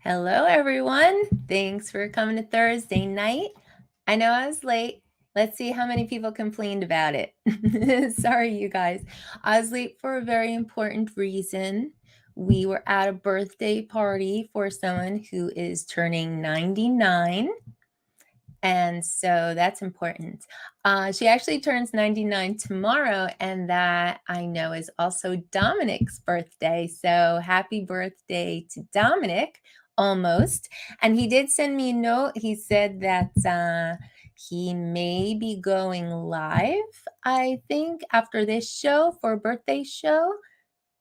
Hello, everyone. Thanks for coming to Thursday night. I know I was late. Let's see how many people complained about it. Sorry, you guys. I was late for a very important reason. We were at a birthday party for someone who is turning 99. And so that's important. She actually turns 99 tomorrow, and that I know is also Dominic's birthday. So happy birthday to Dominic, almost. And he did send me a note. He said that he may be going live, I think, after this show for a birthday show.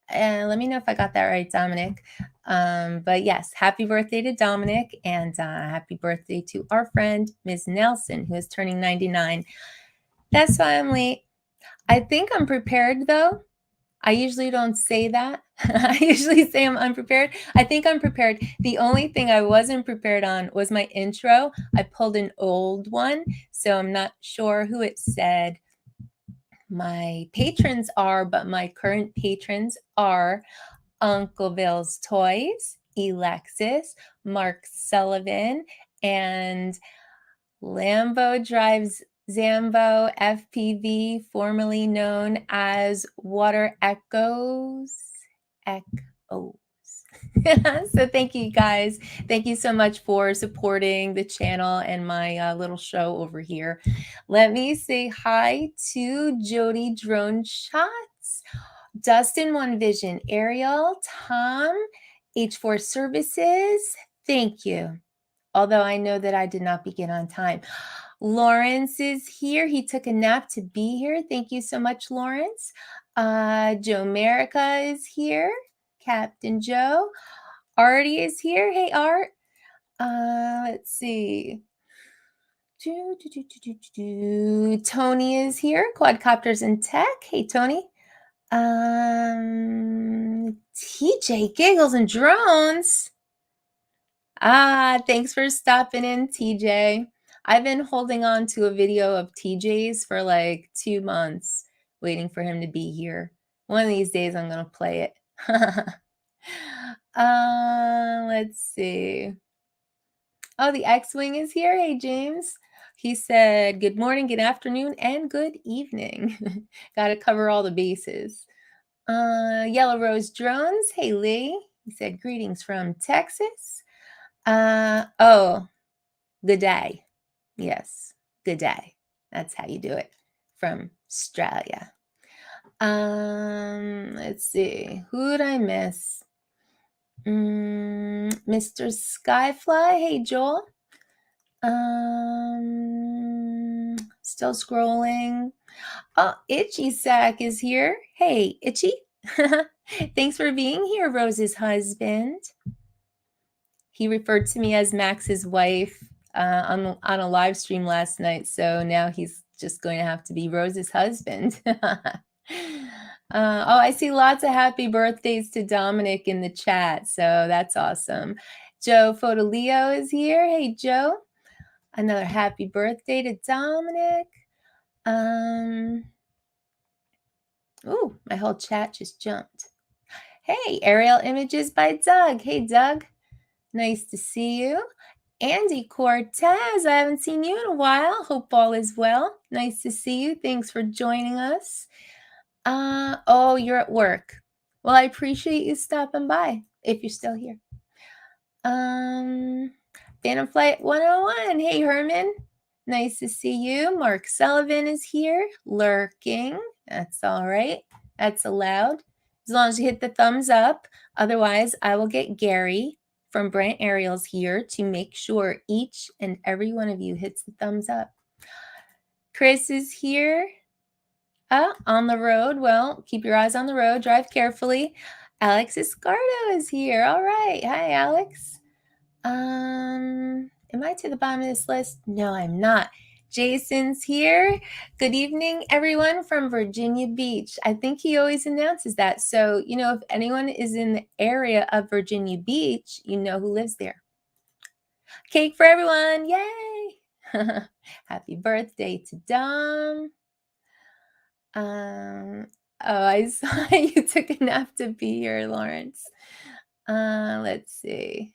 And let me know if I got that right, Dominic. But yes, happy birthday to Dominic, and happy birthday to our friend, Ms. Nelson, who is turning 99. That's why I'm late. I think I'm prepared, though. I usually don't say that. I usually say I'm unprepared. I think I'm prepared. The only thing I wasn't prepared on was my intro. I pulled an old one, so I'm not sure who it said my patrons are, but my current patrons are Uncle Bill's Toys, Alexis, Mark Sullivan, and Lambo Drives Zambo FPV, formerly known as Water Echoes. So thank you guys. Thank you so much for supporting the channel and my little show over here. Let me say hi to Jody Drone Shots, Dustin One Vision, Ariel, Tom, H4 Services. Thank you. Although I know that I did not begin on time. Lawrence is here. He took a nap to be here. Thank you so much, Lawrence. Joe Merica is here. Captain Joe. Artie is here. Hey, Art. Let's see. Tony is here. Quadcopters and Tech. Hey, Tony. TJ Giggles and Drones. Thanks for stopping in, TJ. I've been holding on to a video of TJ's for like 2 months, waiting for him to be here. One of these days, I'm going to play it. Let's see. Oh, the X-Wing is here. Hey, James. He said, good morning, good afternoon, and good evening. Got to cover all the bases. Yellow Rose Drones. Hey, Lee. He said, greetings from Texas. Oh, good day. Yes, good day. That's how you do it from Australia. Let's see. Who'd I miss? Mr. Skyfly. Hey, Joel. Still scrolling. Oh, Itchy Sack is here. Hey, Itchy. Thanks for being here, Rose's husband. He referred to me as Max's wife on a live stream last night, so now he's just going to have to be Rose's husband. Oh, I see lots of happy birthdays to Dominic in the chat, so that's awesome. Joe Fotoleo is here. Hey, Joe. Another happy birthday to Dominic. Oh, my whole chat just jumped. Hey, aerial images by Doug. Hey, Doug. Nice to see you. Andy Cortez, I haven't seen you in a while. Hope all is well. Nice to see you. Thanks for joining us. Oh, you're at work. Well, I appreciate you stopping by if you're still here. Phantom Flight 101. Hey, Herman. Nice to see you. Mark Sullivan is here, lurking. That's all right. That's allowed. As long as you hit the thumbs up. Otherwise, I will get Gary from Brent Ariels here to make sure each and every one of you hits the thumbs up. Chris is here. On the road. Well, keep your eyes on the road. Drive carefully. Alex Escardo is here. All right. Hi, Alex. Am I to the bottom of this list? No, I'm not. Jason's here. Good evening, everyone from Virginia Beach. I think he always announces that. So, if anyone is in the area of Virginia Beach, you know who lives there. Cake for everyone. Yay. Happy birthday to Dom. Oh, I saw you took a nap to be here, Lawrence. Let's see.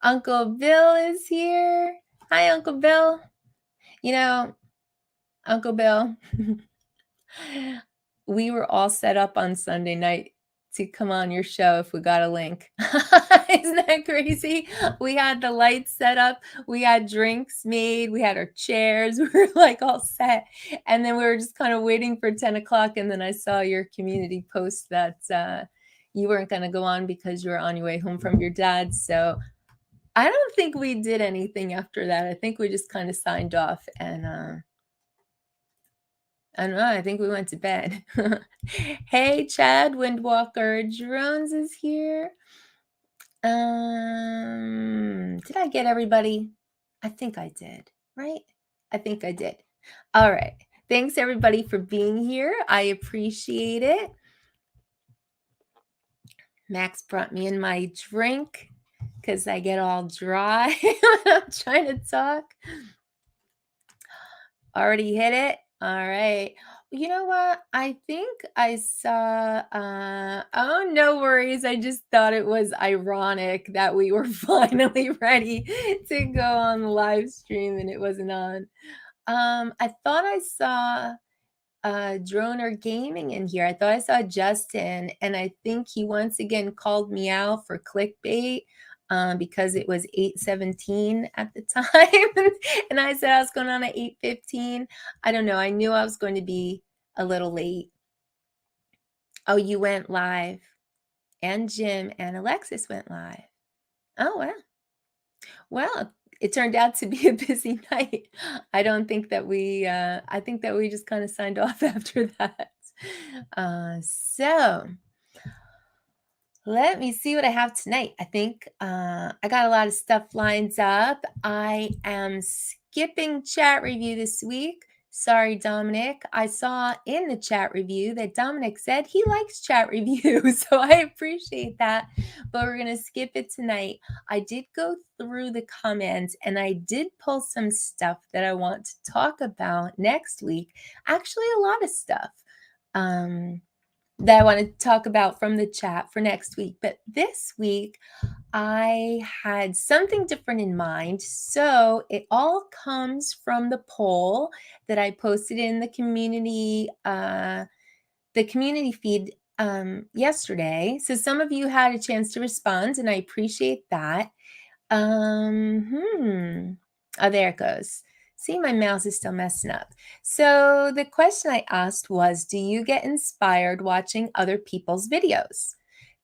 Uncle Bill is here. Hi, Uncle Bill. Uncle Bill, we were all set up on Sunday night to come on your show if we got a link. Isn't that crazy? We had the lights set up. We had drinks made. We had our chairs. We were like all set. And then we were just kind of waiting for 10 o'clock. And then I saw your community post that you weren't going to go on because you were on your way home from your dad. So I don't think we did anything after that. I think we just kind of signed off and I don't know. I think we went to bed. Hey, Chad Windwalker Drones is here. Did I get everybody? I think I did, right? I think I did. All right. Thanks, everybody, for being here. I appreciate it. Max brought me in my drink because I get all dry when I'm trying to talk. Already hit it? All right. You know what? I think I saw, oh, no worries. I just thought it was ironic that we were finally ready to go on the live stream and it wasn't on. I thought I saw Droner Gaming in here. I thought I saw Justin, and I think he once again called me out for clickbait because it was 8:17 at the time. And I said I was going on at 8:15. I don't know. I knew I was going to be a little late. Oh, you went live. And Jim and Alexis went live. Oh, wow. Well, it turned out to be a busy night. I don't think that I think that we just kind of signed off after that. So let me see what I have tonight. I think I got a lot of stuff lined up. I am skipping chat review this week. Sorry, Dominic. I saw in the chat review that Dominic said he likes chat review, so I appreciate that. But we're going to skip it tonight. I did go through the comments and I did pull some stuff that I want to talk about next week. Actually, a lot of stuff that I want to talk about from the chat for next week. But this week, I had something different in mind. So it all comes from the poll that I posted in the community feed yesterday. So some of you had a chance to respond, and I appreciate that. Oh, there it goes. See, my mouse is still messing up. So the question I asked was, do you get inspired watching other people's videos?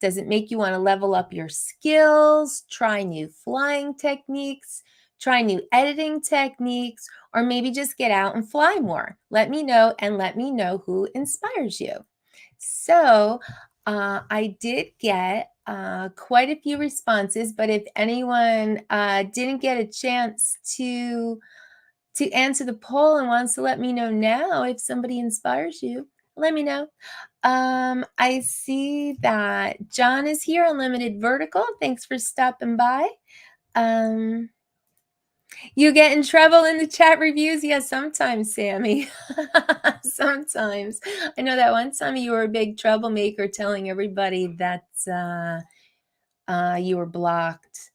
Does it make you want to level up your skills, try new flying techniques, try new editing techniques, or maybe just get out and fly more? Let me know, and let me know who inspires you. So I did get quite a few responses, but if anyone didn't get a chance to answer the poll and wants to let me know now if somebody inspires you, let me know. I see that John is here, Unlimited Vertical. Thanks for stopping by. You get in trouble in the chat reviews? Yes, sometimes, Sammy. Sometimes. I know that one time you were a big troublemaker telling everybody that you were blocked.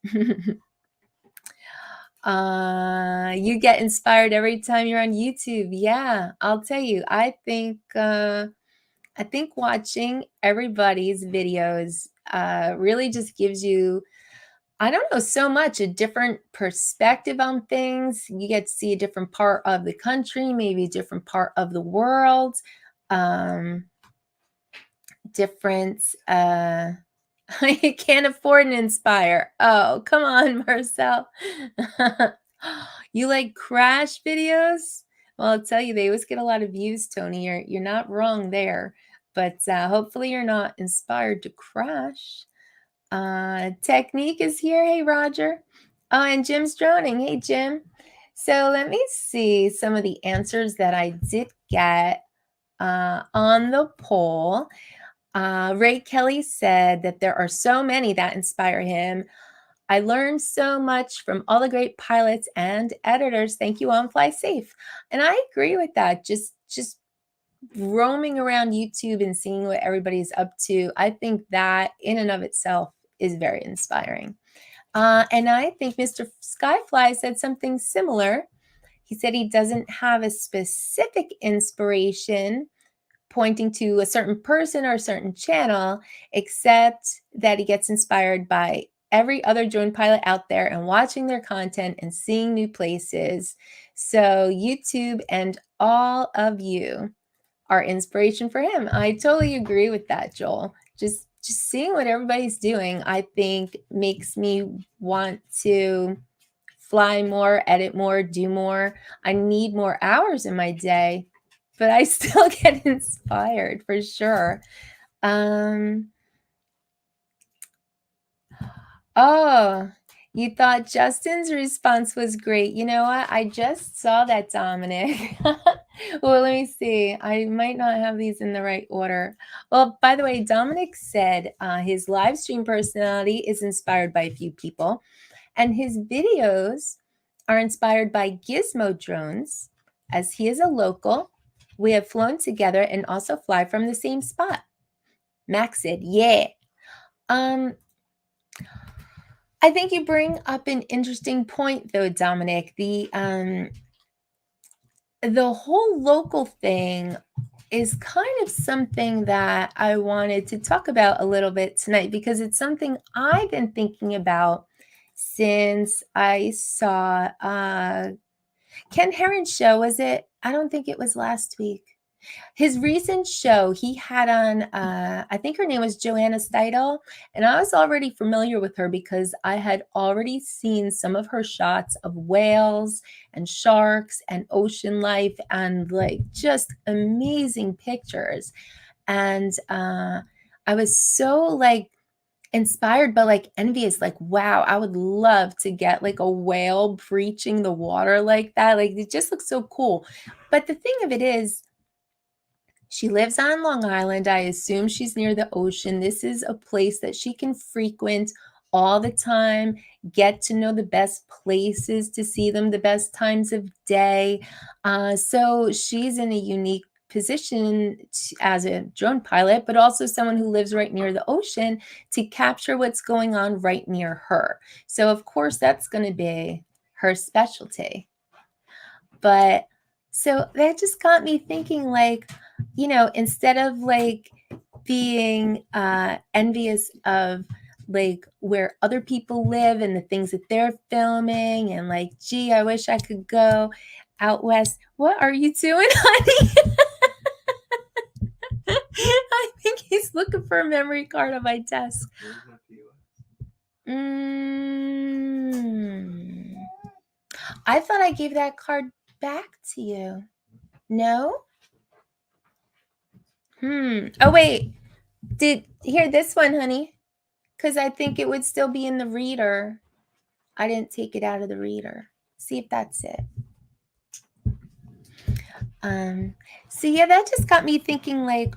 You get inspired every time you're on YouTube. Yeah, I'll tell you. I think watching everybody's videos really just gives you, I don't know, so much a different perspective on things. You get to see a different part of the country, maybe a different part of the world, different. I can't afford an Inspire. Oh, come on, Marcel. You like crash videos? Well, I'll tell you, they always get a lot of views, Tony. You're not wrong there, but hopefully you're not inspired to crash. Technique is here. Hey, Roger. Oh, and Jim's droning. Hey, Jim. So let me see some of the answers that I did get on the poll. Ray Kelly said that there are so many that inspire him. I learned so much from all the great pilots and editors. Thank you, On Fly Safe. And I agree with that. Just roaming around YouTube and seeing what everybody's up to, I think that in and of itself is very inspiring. And I think Mr. Skyfly said something similar. He said he doesn't have a specific inspiration pointing to a certain person or a certain channel, except that he gets inspired by every other drone pilot out there and watching their content and seeing new places. So YouTube and all of you are inspiration for him. I totally agree with that, Joel. Just seeing what everybody's doing, I think makes me want to fly more, edit more, do more. I need more hours in my day, but I still get inspired for sure. Oh, you thought Justin's response was great. You know what? I just saw that, Dominic. Well, let me see. I might not have these in the right order. Well, by the way, Dominic said his live stream personality is inspired by a few people, and his videos are inspired by Gizmo drones. As he is a local, we have flown together and also fly from the same spot. Max said, yeah. I think you bring up an interesting point, though, Dominic. The whole local thing is kind of something that I wanted to talk about a little bit tonight, because it's something I've been thinking about since I saw Ken Heron's show. Was it? I don't think it was last week. His recent show, he had on, I think her name was Joanna Steidel, and I was already familiar with her because I had already seen some of her shots of whales and sharks and ocean life and like just amazing pictures. And I was so like inspired but like envious, like, wow, I would love to get like a whale breaching the water like that. Like it just looks so cool. But the thing of it is, she lives on Long Island. I assume she's near the ocean. This is a place that she can frequent all the time, get to know the best places to see them, the best times of day. So she's in a unique position as a drone pilot, but also someone who lives right near the ocean to capture what's going on right near her. So of course, that's going to be her specialty. But so that just got me thinking, like, you know, instead of like being envious of like where other people live and the things that they're filming and like, gee, I wish I could go out west. What are you doing, honey? I think he's looking for a memory card on my desk. I thought I gave that card back to you. No? Oh, wait. Did hear this one, honey, because I think it would still be in the reader. I didn't take it out of the reader. See if that's it. So yeah, that just got me thinking, like,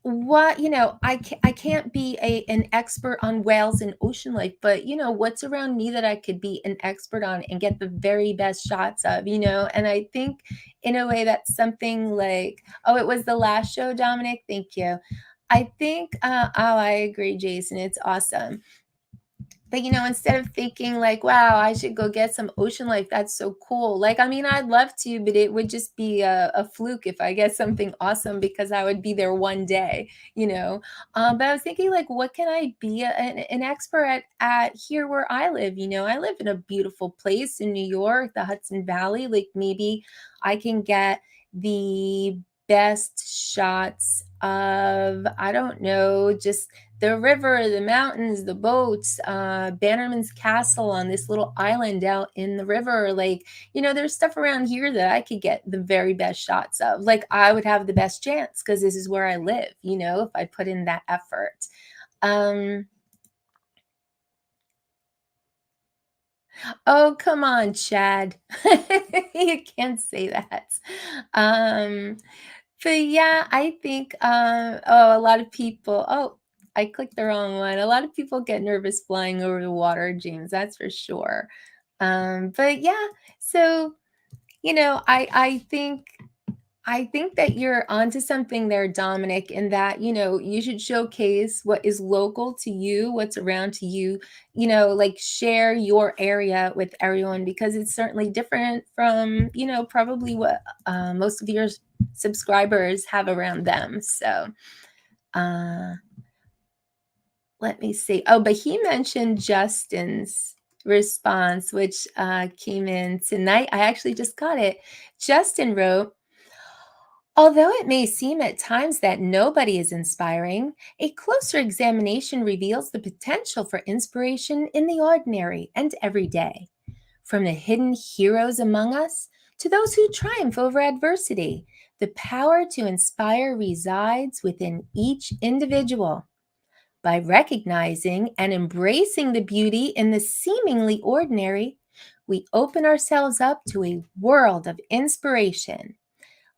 what, I can't be an expert on whales and ocean life, but what's around me that I could be an expert on and get the very best shots of, and I think in a way that's something like, oh, it was the last show, Dominic, thank you. I think oh, I agree, Jason, it's awesome. But instead of thinking like, wow, I should go get some ocean life, that's so cool. Like, I mean, I'd love to, but it would just be a fluke if I get something awesome because I would be there one day, you know. But I was thinking, like, what can I be an expert at here where I live? I live in a beautiful place in New York, the Hudson Valley. Like, maybe I can get the best shots of, I don't know, just the river, the mountains, the boats, Bannerman's Castle on this little island out in the river. Like, there's stuff around here that I could get the very best shots of. Like, I would have the best chance because this is where I live, if I put in that effort. Oh, come on, Chad. You can't say that. But yeah, I think, oh, a lot of people, oh, I clicked the wrong one. A lot of people get nervous flying over the water, James, that's for sure. But yeah, so, I think that you're onto something there, Dominic, in that, you should showcase what is local to you, what's around to you, like share your area with everyone because it's certainly different from, probably what most of your subscribers have around them. So, uh, let me see. Oh, but he mentioned Justin's response, which came in tonight. I actually just got it. Justin wrote, although it may seem at times that nobody is inspiring, a closer examination reveals the potential for inspiration in the ordinary and everyday. From the hidden heroes among us to those who triumph over adversity, the power to inspire resides within each individual. By recognizing and embracing the beauty in the seemingly ordinary, we open ourselves up to a world of inspiration.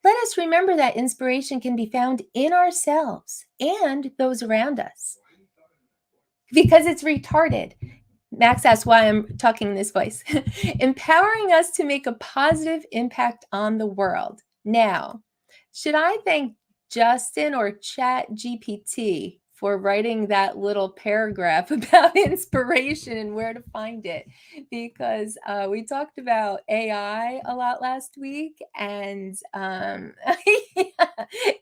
Let us remember that inspiration can be found in ourselves and those around us. Because it's retarded. Max asks why I'm talking in this voice. Empowering us to make a positive impact on the world. Now, should I thank Justin or Chat GPT for writing that little paragraph about inspiration and where to find it? Because we talked about AI a lot last week, and yeah.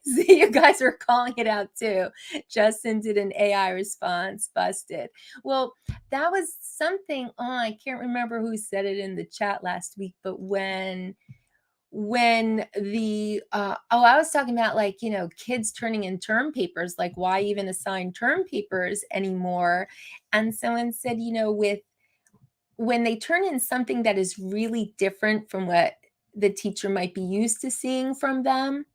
See, you guys are calling it out too. Justin did an AI response, busted. Well, that was something, oh, I can't remember who said it in the chat last week, but when the oh, I was talking about, like, kids turning in term papers, like why even assign term papers anymore? And someone said, with when they turn in something that is really different from what the teacher might be used to seeing from them,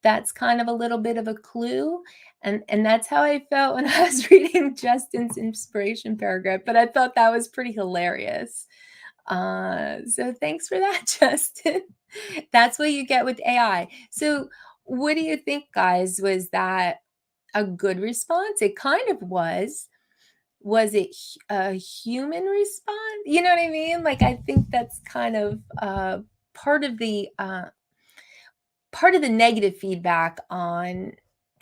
that's kind of a little bit of a clue. And that's how I felt when I was reading Justin's inspiration paragraph, but I thought that was pretty hilarious. So thanks for that, Justin. That's what you get with AI. So what do you think, guys? Was that a good response? It kind of was. Was it a human response? You know what I mean? Like, I think that's kind of part of the negative feedback on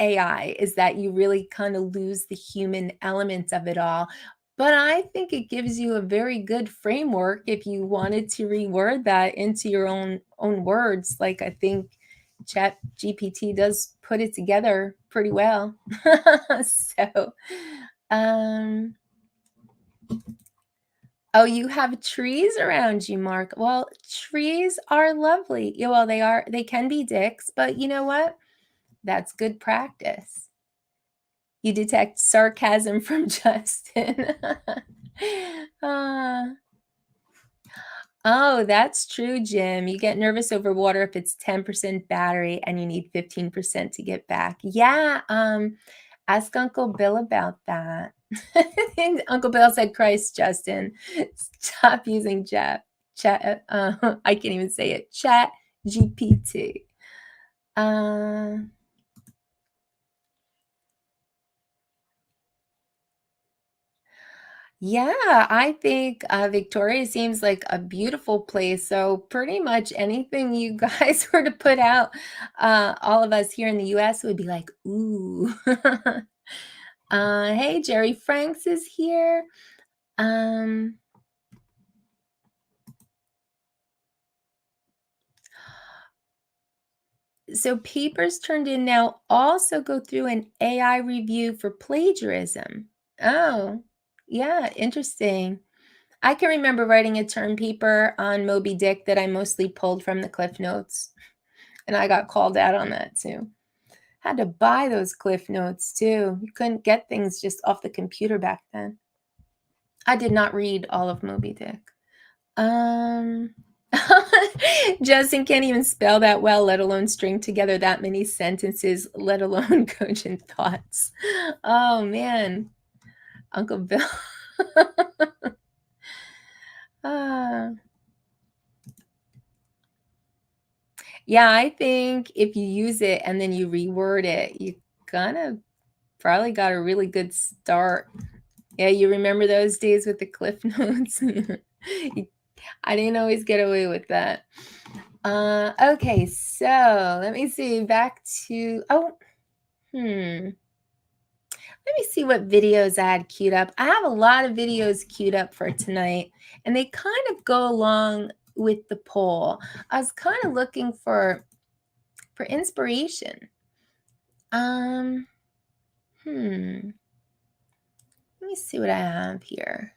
AI is that you really kind of lose the human element of it all. But I think it gives you a very good framework if you wanted to reword that into your own words. Like, I think Chat GPT does put it together pretty well. So, um, oh, you have trees around you, Mark. Well, trees are lovely. Yeah, well, they can be dicks, but you know what? That's good practice. You detect sarcasm from Justin. Uh, oh, that's true, Jim. You get nervous over water if it's 10% battery and you need 15% to get back. Yeah, Ask Uncle Bill about that. Uncle Bill said, Christ, Justin, stop using chat. I can't even say it. Chat GPT. Yeah, I think Victoria seems like a beautiful place. So pretty much anything you guys were to put out, all of us here in the US would be like, ooh. Hey, Jerry Franks is here. So papers turned in now also go through an AI review for plagiarism. Oh, yeah, interesting. I can remember writing a term paper on Moby Dick that I mostly pulled from the Cliff Notes, and I got called out on that too. Had to buy those Cliff Notes too. You couldn't get things just off the computer back then. I did not read all of Moby Dick. Justin can't even spell that well, let alone string together that many sentences, let alone cogent thoughts. Oh man, Uncle Bill. Yeah, I think if you use it and then you reword it, you kinda probably got a really good start. Yeah, you remember those days with the Cliff Notes? I didn't always get away with that. Okay, so let me see. Back to let me see what videos I had queued up. I have a lot of videos queued up for tonight, and they kind of go along with the poll. I was kind of looking for inspiration. Let me see what I have here.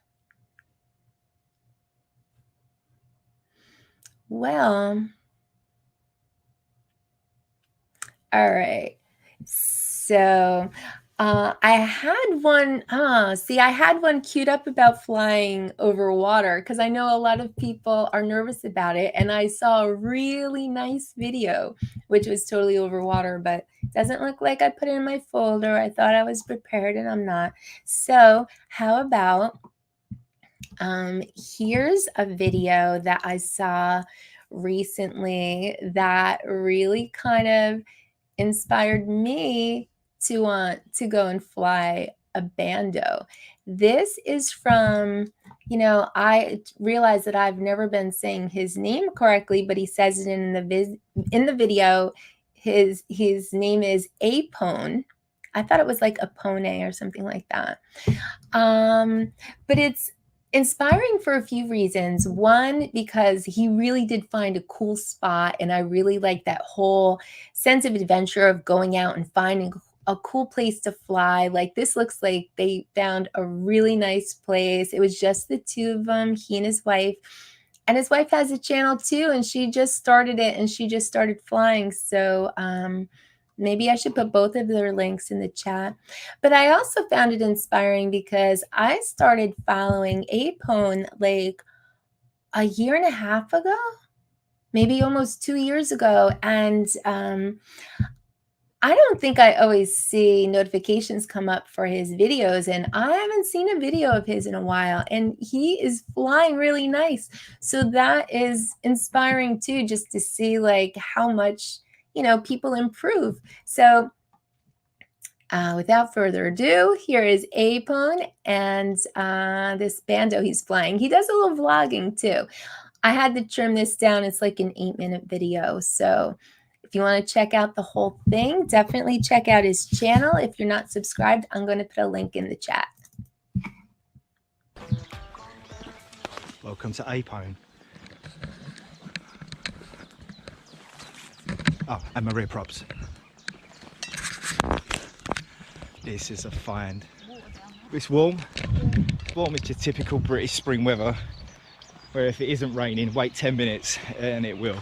Well, all right. So I had one. I had one queued up about flying over water because I know a lot of people are nervous about it. And I saw a really nice video, which was totally over water, but doesn't look like I put it in my folder. I thought I was prepared and I'm not. So, how about here's a video that I saw recently that really kind of inspired me to want to go and fly a bando. This is from, I realize that I've never been saying his name correctly, but he says it in the video. His name is Apone. I thought it was like Apone or something like that. But it's inspiring for a few reasons. One, because he really did find a cool spot, and I really like that whole sense of adventure of going out and finding a cool place to fly. Like, this looks like they found a really nice place. It was just the two of them, he and his wife. And his wife has a channel too, and she just started it, and she just started flying. So maybe I should put both of their links in the chat. But I also found it inspiring because I started following Apone like a year and a half ago, maybe almost 2 years ago. And I don't think I always see notifications come up for his videos, and I haven't seen a video of his in a while, and he is flying really nice. So that is inspiring too, just to see like how much, people improve. So without further ado, here is Apone and this bando he's flying. He does a little vlogging too. I had to trim this down. It's like an 8-minute video. So if you want to check out the whole thing, definitely check out his channel. If you're not subscribed, I'm going to put a link in the chat. Welcome to Apone. Oh, and my rear props. This is a find. It's warm. Warm is your typical British spring weather, where if it isn't raining, wait 10 minutes and it will.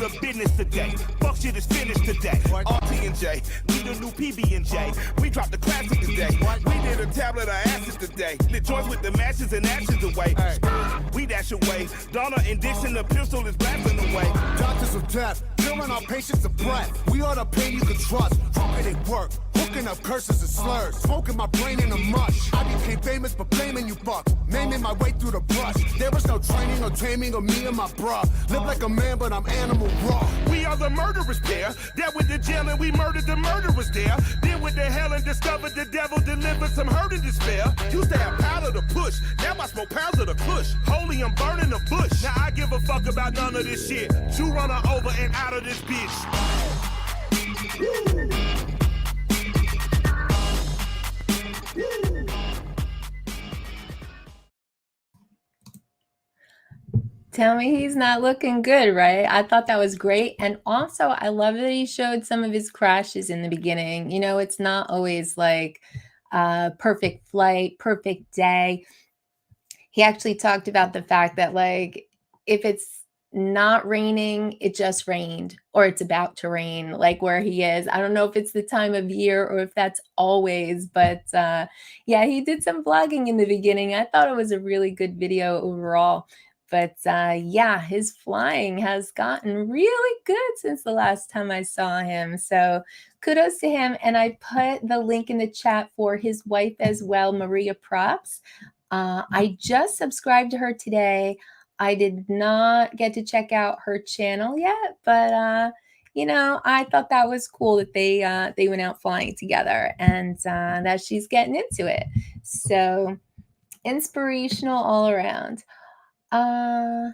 the business today. Fuck shit is finished today. RT&J, we the new PB&J. We dropped the classic today. We did a tablet of ashes today. The joints with the matches and ashes away. We dash away. Donna and Dixon, the pistol is blasting away. Doctors of death, filling our patients of breath. We are the pain you can trust. Fucking it work. Hooking up curses and slurs. Smoking my brain in a mush. I became famous but blaming you fuck. Naming my way through the brush. There was no training or taming of me and my bruh. Live like a man but I'm animal raw. We are the murderers there. That with the jail and we murdered the murderers there. Then with the hell and discovered the devil delivered some hurt and despair. Used to have powder to push. Now I smoke pounds of the kush. Holy, I'm burning the bush. Now I give a fuck about none of this shit. You run her over and out of this bitch. Woo. Tell me he's not looking good, right? I thought that was great. And also, I love that he showed some of his crashes in the beginning. You know, it's not always like perfect flight, perfect day. He actually talked about the fact that, like, if it's not raining, it just rained, or it's about to rain, like where he is. I don't know if it's the time of year or if that's always, but yeah, he did some vlogging in the beginning. I thought it was a really good video overall. But yeah, his flying has gotten really good since the last time I saw him. So kudos to him. And I put the link in the chat for his wife as well, Maria Props. I just subscribed to her today. I did not get to check out her channel yet, but you know, I thought that was cool that they went out flying together and that she's getting into it. So inspirational all around. Oh,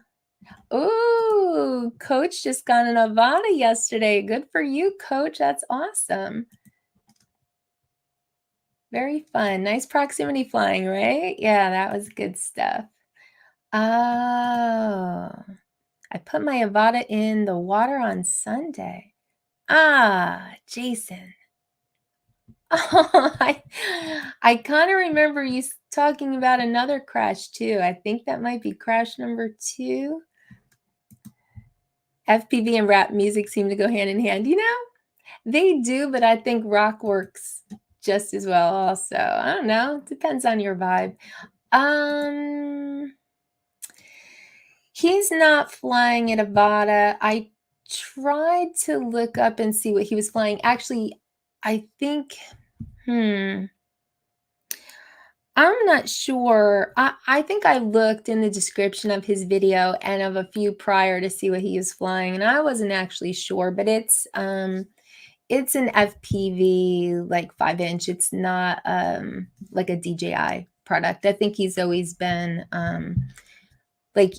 Coach just got in Nevada yesterday. Good for you, Coach. That's awesome. Very fun. Nice proximity flying, right? Yeah, that was good stuff. Oh, I put my Avada in the water on Sunday. Ah, Jason. Oh, I kind of remember you talking about another crash too. I think that might be crash number 2. FPV and rap music seem to go hand in hand. You know, they do, but I think rock works just as well also. I don't know. Depends on your vibe. He's not flying at Avada. I tried to look up and see what he was flying. Actually, I think I'm not sure. I think I looked in the description of his video and of a few prior to see what he was flying, and I wasn't actually sure, but it's an FPV, like 5-inch. It's not like a DJI product. I think he's always been like,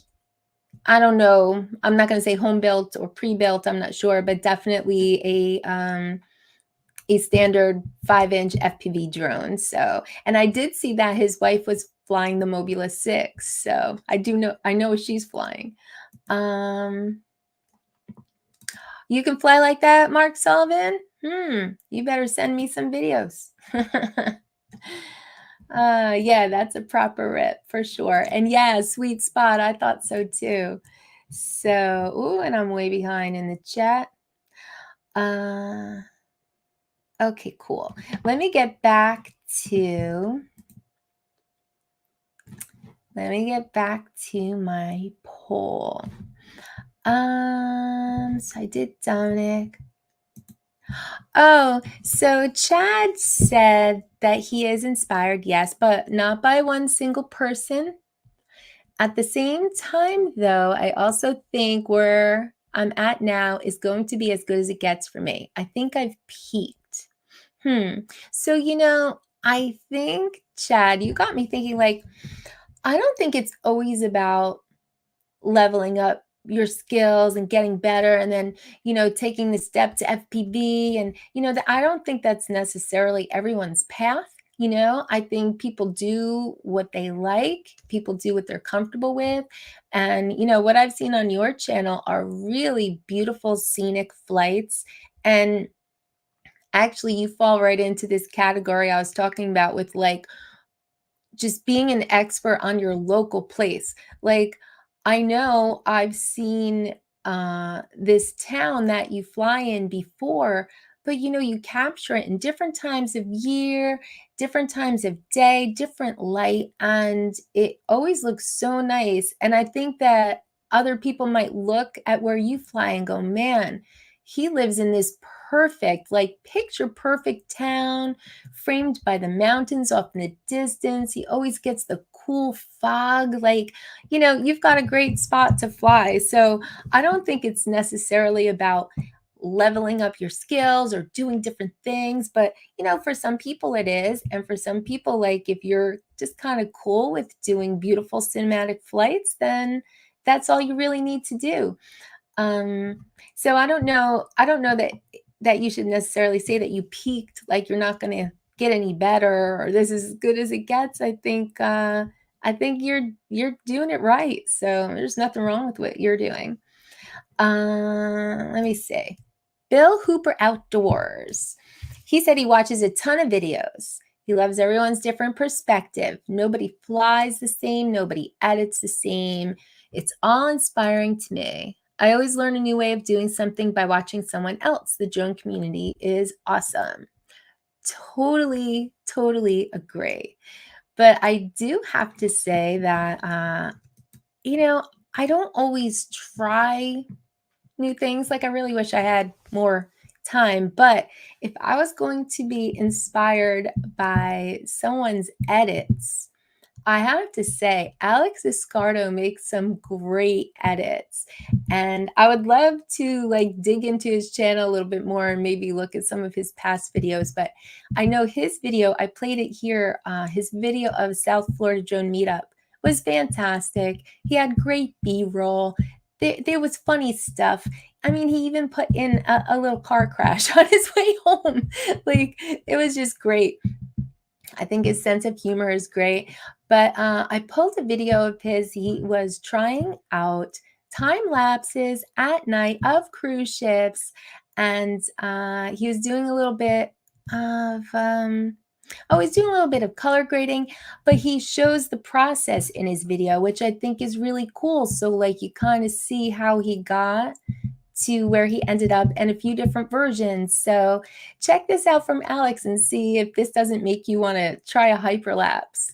I don't know. I'm not going to say home built or pre-built. I'm not sure, but definitely a standard 5-inch FPV drone. So, and I did see that his wife was flying the Mobula 6. So I know what she's flying. You can fly like that, Mark Sullivan? You better send me some videos. Yeah, that's a proper rip for sure. And yeah, sweet spot. I thought so too. So, ooh, and I'm way behind in the chat. Okay, cool. Let me get back to my poll. So I did Dominic. Oh, so Chad said that he is inspired, yes, but not by one single person. At the same time, though, I also think where I'm at now is going to be as good as it gets for me. I think I've peaked. So, you know, I think, Chad, you got me thinking, like, I don't think it's always about leveling up your skills and getting better and then, you know, taking the step to FPV. And, you know, I don't think that's necessarily everyone's path. You know, I think people do what they like, people do what they're comfortable with. And, you know, what I've seen on your channel are really beautiful scenic flights. And actually, you fall right into this category I was talking about with, like, just being an expert on your local place. Like, I know I've seen this town that you fly in before, but you capture it in different times of year, different times of day, different light, and it always looks so nice. And I think that other people might look at where you fly and go, man, he lives in this perfect, like picture perfect town, framed by the mountains off in the distance. He always gets the cool fog. Like, you've got a great spot to fly. So I don't think it's necessarily about leveling up your skills or doing different things, but for some people it is. And for some people, like if you're just kind of cool with doing beautiful cinematic flights, then that's all you really need to do. So I don't know that you should necessarily say that you peaked, like you're not going to get any better or this is as good as it gets. I think you're doing it right. So there's nothing wrong with what you're doing. Let me see. Bill Hooper Outdoors. He said he watches a ton of videos. He loves everyone's different perspective. Nobody flies the same. Nobody edits the same. It's all inspiring to me. I always learn a new way of doing something by watching someone else. The drone community is awesome. Totally, totally agree. But I do have to say that, I don't always try new things. Like I really wish I had more time. But if I was going to be inspired by someone's edits, I have to say, Alex Escardo makes some great edits. And I would love to dig into his channel a little bit more and maybe look at some of his past videos. But I know his video, I played it here, his video of South Florida Drone Meetup was fantastic. He had great B-roll. There was funny stuff. I mean, he even put in a little car crash on his way home. It was just great. I think his sense of humor is great. But I pulled a video of his. He was trying out time lapses at night of cruise ships. And he was doing a little bit of, he's doing a little bit of color grading, but he shows the process in his video, which I think is really cool. So you kind of see how he got to where he ended up and a few different versions. So check this out from Alex and see if this doesn't make you want to try a hyperlapse.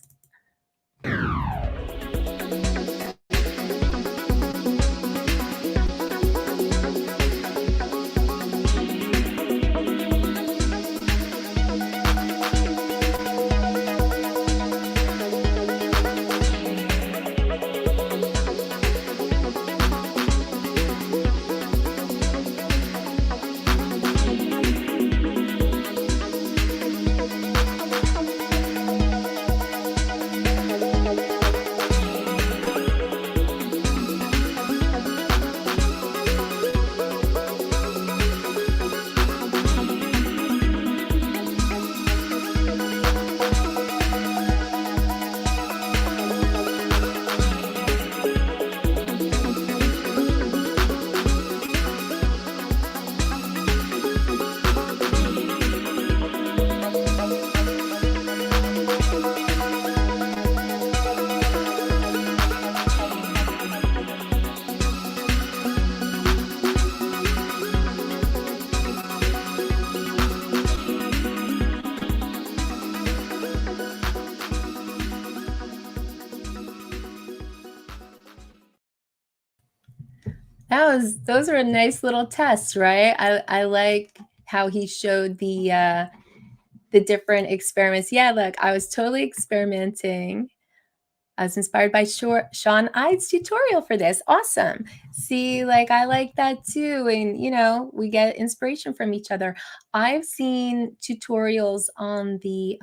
Those are a nice little tests, right? I like how he showed the different experiments. Yeah, look, I was totally experimenting. I was inspired by Sean Ide's tutorial for this. Awesome. See, I like that too. And, we get inspiration from each other. I've seen tutorials on the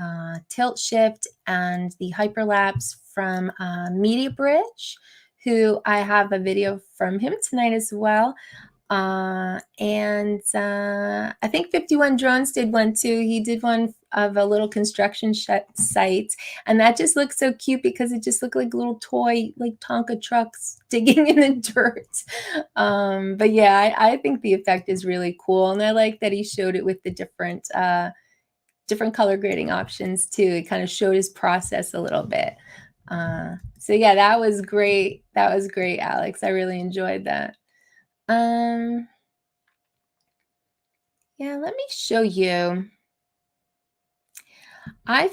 tilt shift and the hyperlapse from Media Bridge, who I have a video from him tonight as well. I think 51 Drones did one too. He did one of a little construction site, and that just looks so cute because it just looked like little toy, Tonka trucks digging in the dirt. But yeah, I think the effect is really cool, and I like that he showed it with the different color grading options too. It kind of showed his process a little bit. So yeah, that was great. That was great, Alex. I really enjoyed that. Yeah, let me show you. I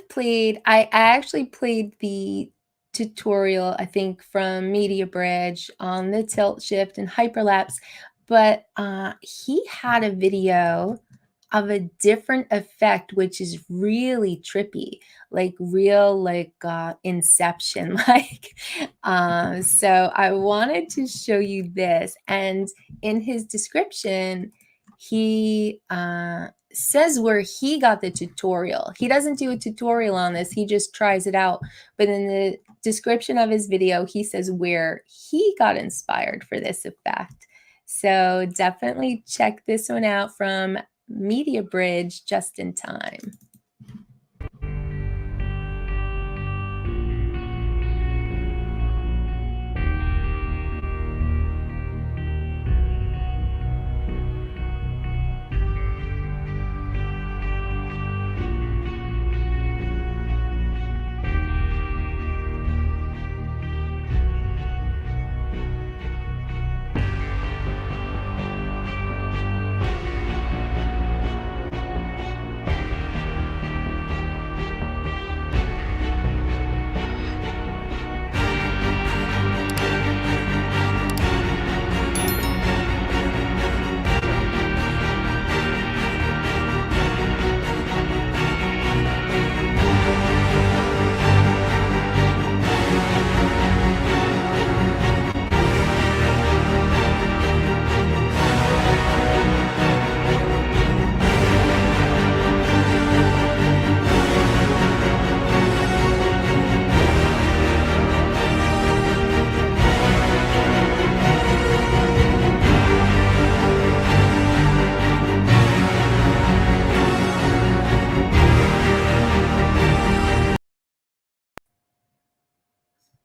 actually played the tutorial, I think, from Media Bridge on the tilt shift and hyperlapse, but he had a video of a different effect, which is really trippy, like real, like Inception, like. So I wanted to show you this, and in his description, he says where he got the tutorial. He doesn't do a tutorial on this, he just tries it out. But in the description of his video, he says where he got inspired for this effect. So definitely check this one out from Media Bridge just in time.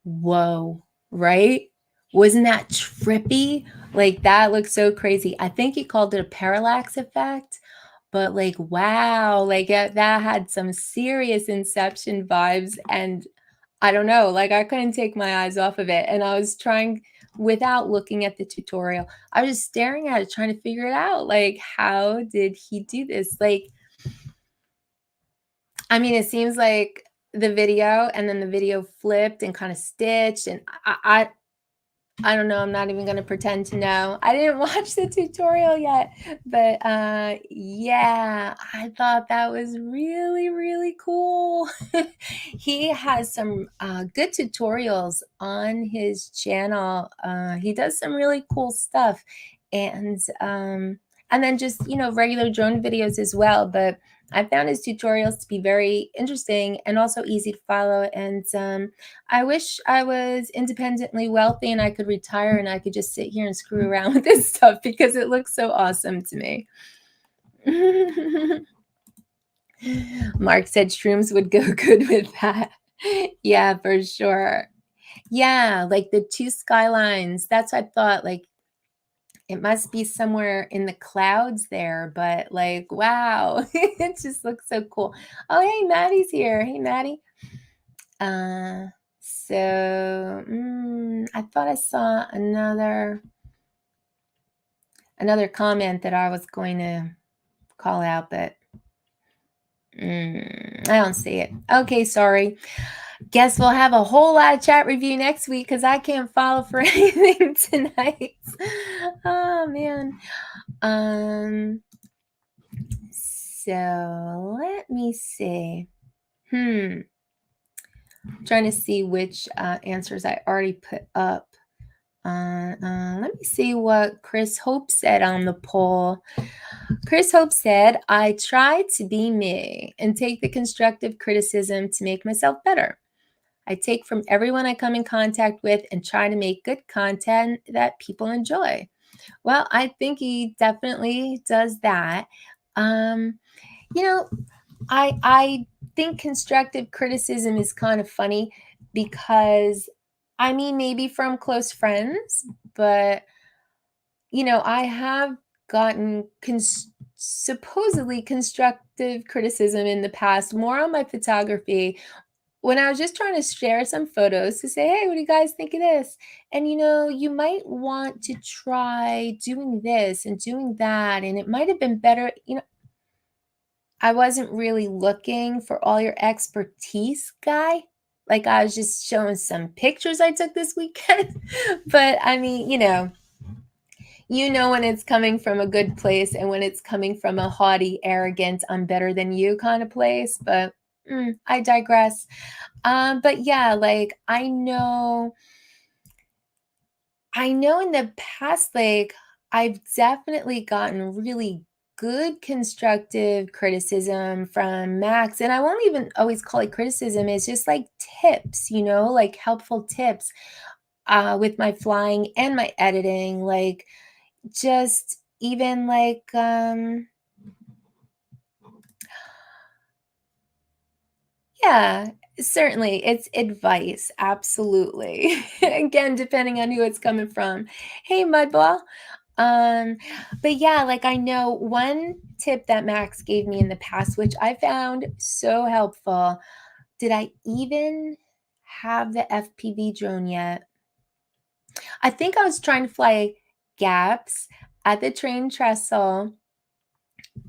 Whoa, right? Wasn't that trippy? Like, that looks so crazy. I think he called it a parallax effect, but like, wow, like that had some serious Inception vibes. And I don't know, like I couldn't take my eyes off of it. And I was trying, without looking at the tutorial, I was just staring at it, trying to figure it out. Like, how did he do this? Like, I mean, it seems like the video and then the video flipped and kind of stitched. And I don't know. I'm not even going to pretend to know. I didn't watch the tutorial yet, but yeah, I thought that was really, really cool. He has some good tutorials on his channel. He does some really cool stuff, and then just regular drone videos as well. But I found his tutorials to be very interesting and also easy to follow. And I wish I was independently wealthy and I could retire and I could just sit here and screw around with this stuff because it looks so awesome to me. Mark said shrooms would go good with that. Yeah, for sure. Yeah, like the two skylines. That's what I thought. Like, it must be somewhere in the clouds there, but like, wow, it just looks so cool. Oh, hey, Maddie's here. Hey, Maddie. So I thought I saw another comment that I was going to call out, but I don't see it. Okay, sorry. Guess we'll have a whole lot of chat review next week because I can't follow for anything tonight. Oh man. So let me see. Trying to see which answers I already put up. Let me see what Chris Hope said on the poll. Chris Hope said, I try to be me and take the constructive criticism to make myself better. I take from everyone I come in contact with and try to make good content that people enjoy. Well, I think he definitely does that. I think constructive criticism is kind of funny because, I mean, maybe from close friends, but, I have gotten supposedly constructive criticism in the past, more on my photography, when I was just trying to share some photos to say, "Hey, what do you guys think of this?" And, you might want to try doing this and doing that, and it might have been better. I wasn't really looking for all your expertise, guy. Like, I was just showing some pictures I took this weekend. But I mean, when it's coming from a good place and when it's coming from a haughty, arrogant, I'm better than you kind of place. But I digress. But yeah, like I know in the past, like, I've definitely gotten really good constructive criticism from Max, and I won't even always call it criticism, it's just like tips, like helpful tips with my flying and my editing, like just even like yeah, certainly it's advice, absolutely. Again, depending on who it's coming from. Hey, Mudball. Um, but yeah, like I know one tip that Max gave me in the past, which I found so helpful. Did I even have the FPV drone yet? I think I was trying to fly gaps at the train trestle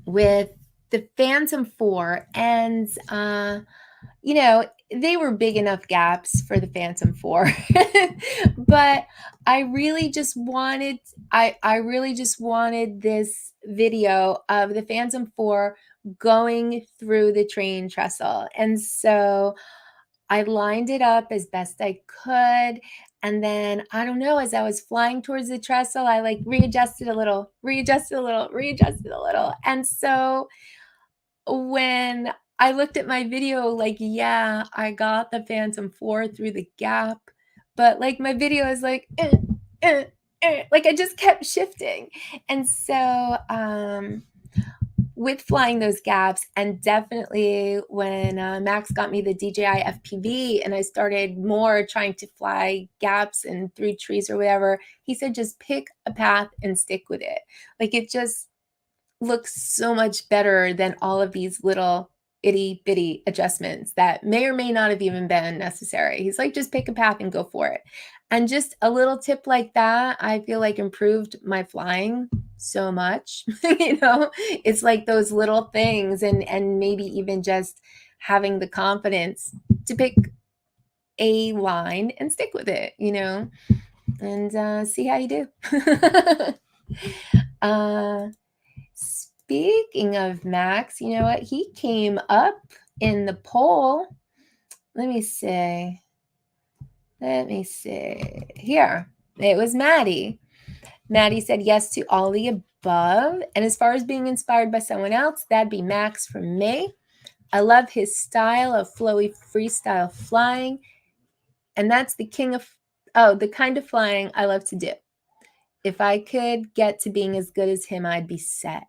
with the Phantom 4 and they were big enough gaps for the Phantom 4. But I really just wanted this video of the Phantom 4 going through the train trestle. And so I lined it up as best I could. And then I don't know, as I was flying towards the trestle, I like readjusted a little, readjusted a little, readjusted a little. And so when I looked at my video, like, yeah, I got the Phantom 4 through the gap, but like my video is like, like I just kept shifting. And so, with flying those gaps, and definitely when Max got me the DJI FPV and I started more trying to fly gaps and through trees or whatever, he said, just pick a path and stick with it. Like it just looks so much better than all of these little itty bitty adjustments that may or may not have even been necessary. He's like, just pick a path and go for it. And just a little tip like that, I feel like improved my flying so much. It's like those little things and maybe even just having the confidence to pick a line and stick with it, and see how you do. Speaking of Max, you know what? He came up in the poll. Let me see. Here. It was Maddie. Maddie said yes to all the above. And as far as being inspired by someone else, that'd be Max from me. I love his style of flowy freestyle flying. And that's the kind of flying I love to do. If I could get to being as good as him, I'd be set.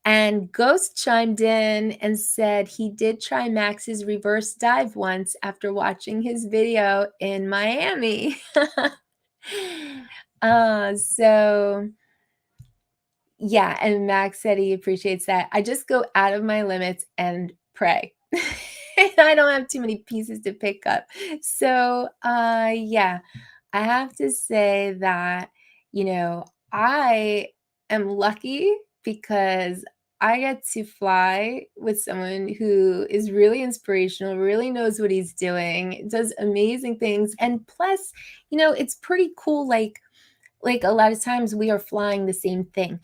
And Ghost chimed in and said he did try Max's reverse dive once after watching his video in Miami. So yeah, and Max said he appreciates that. I just go out of my limits and pray. And I don't have too many pieces to pick up. So yeah, I have to say that, I am lucky because I get to fly with someone who is really inspirational, really knows what he's doing, does amazing things. And plus, it's pretty cool. Like a lot of times we are flying the same thing,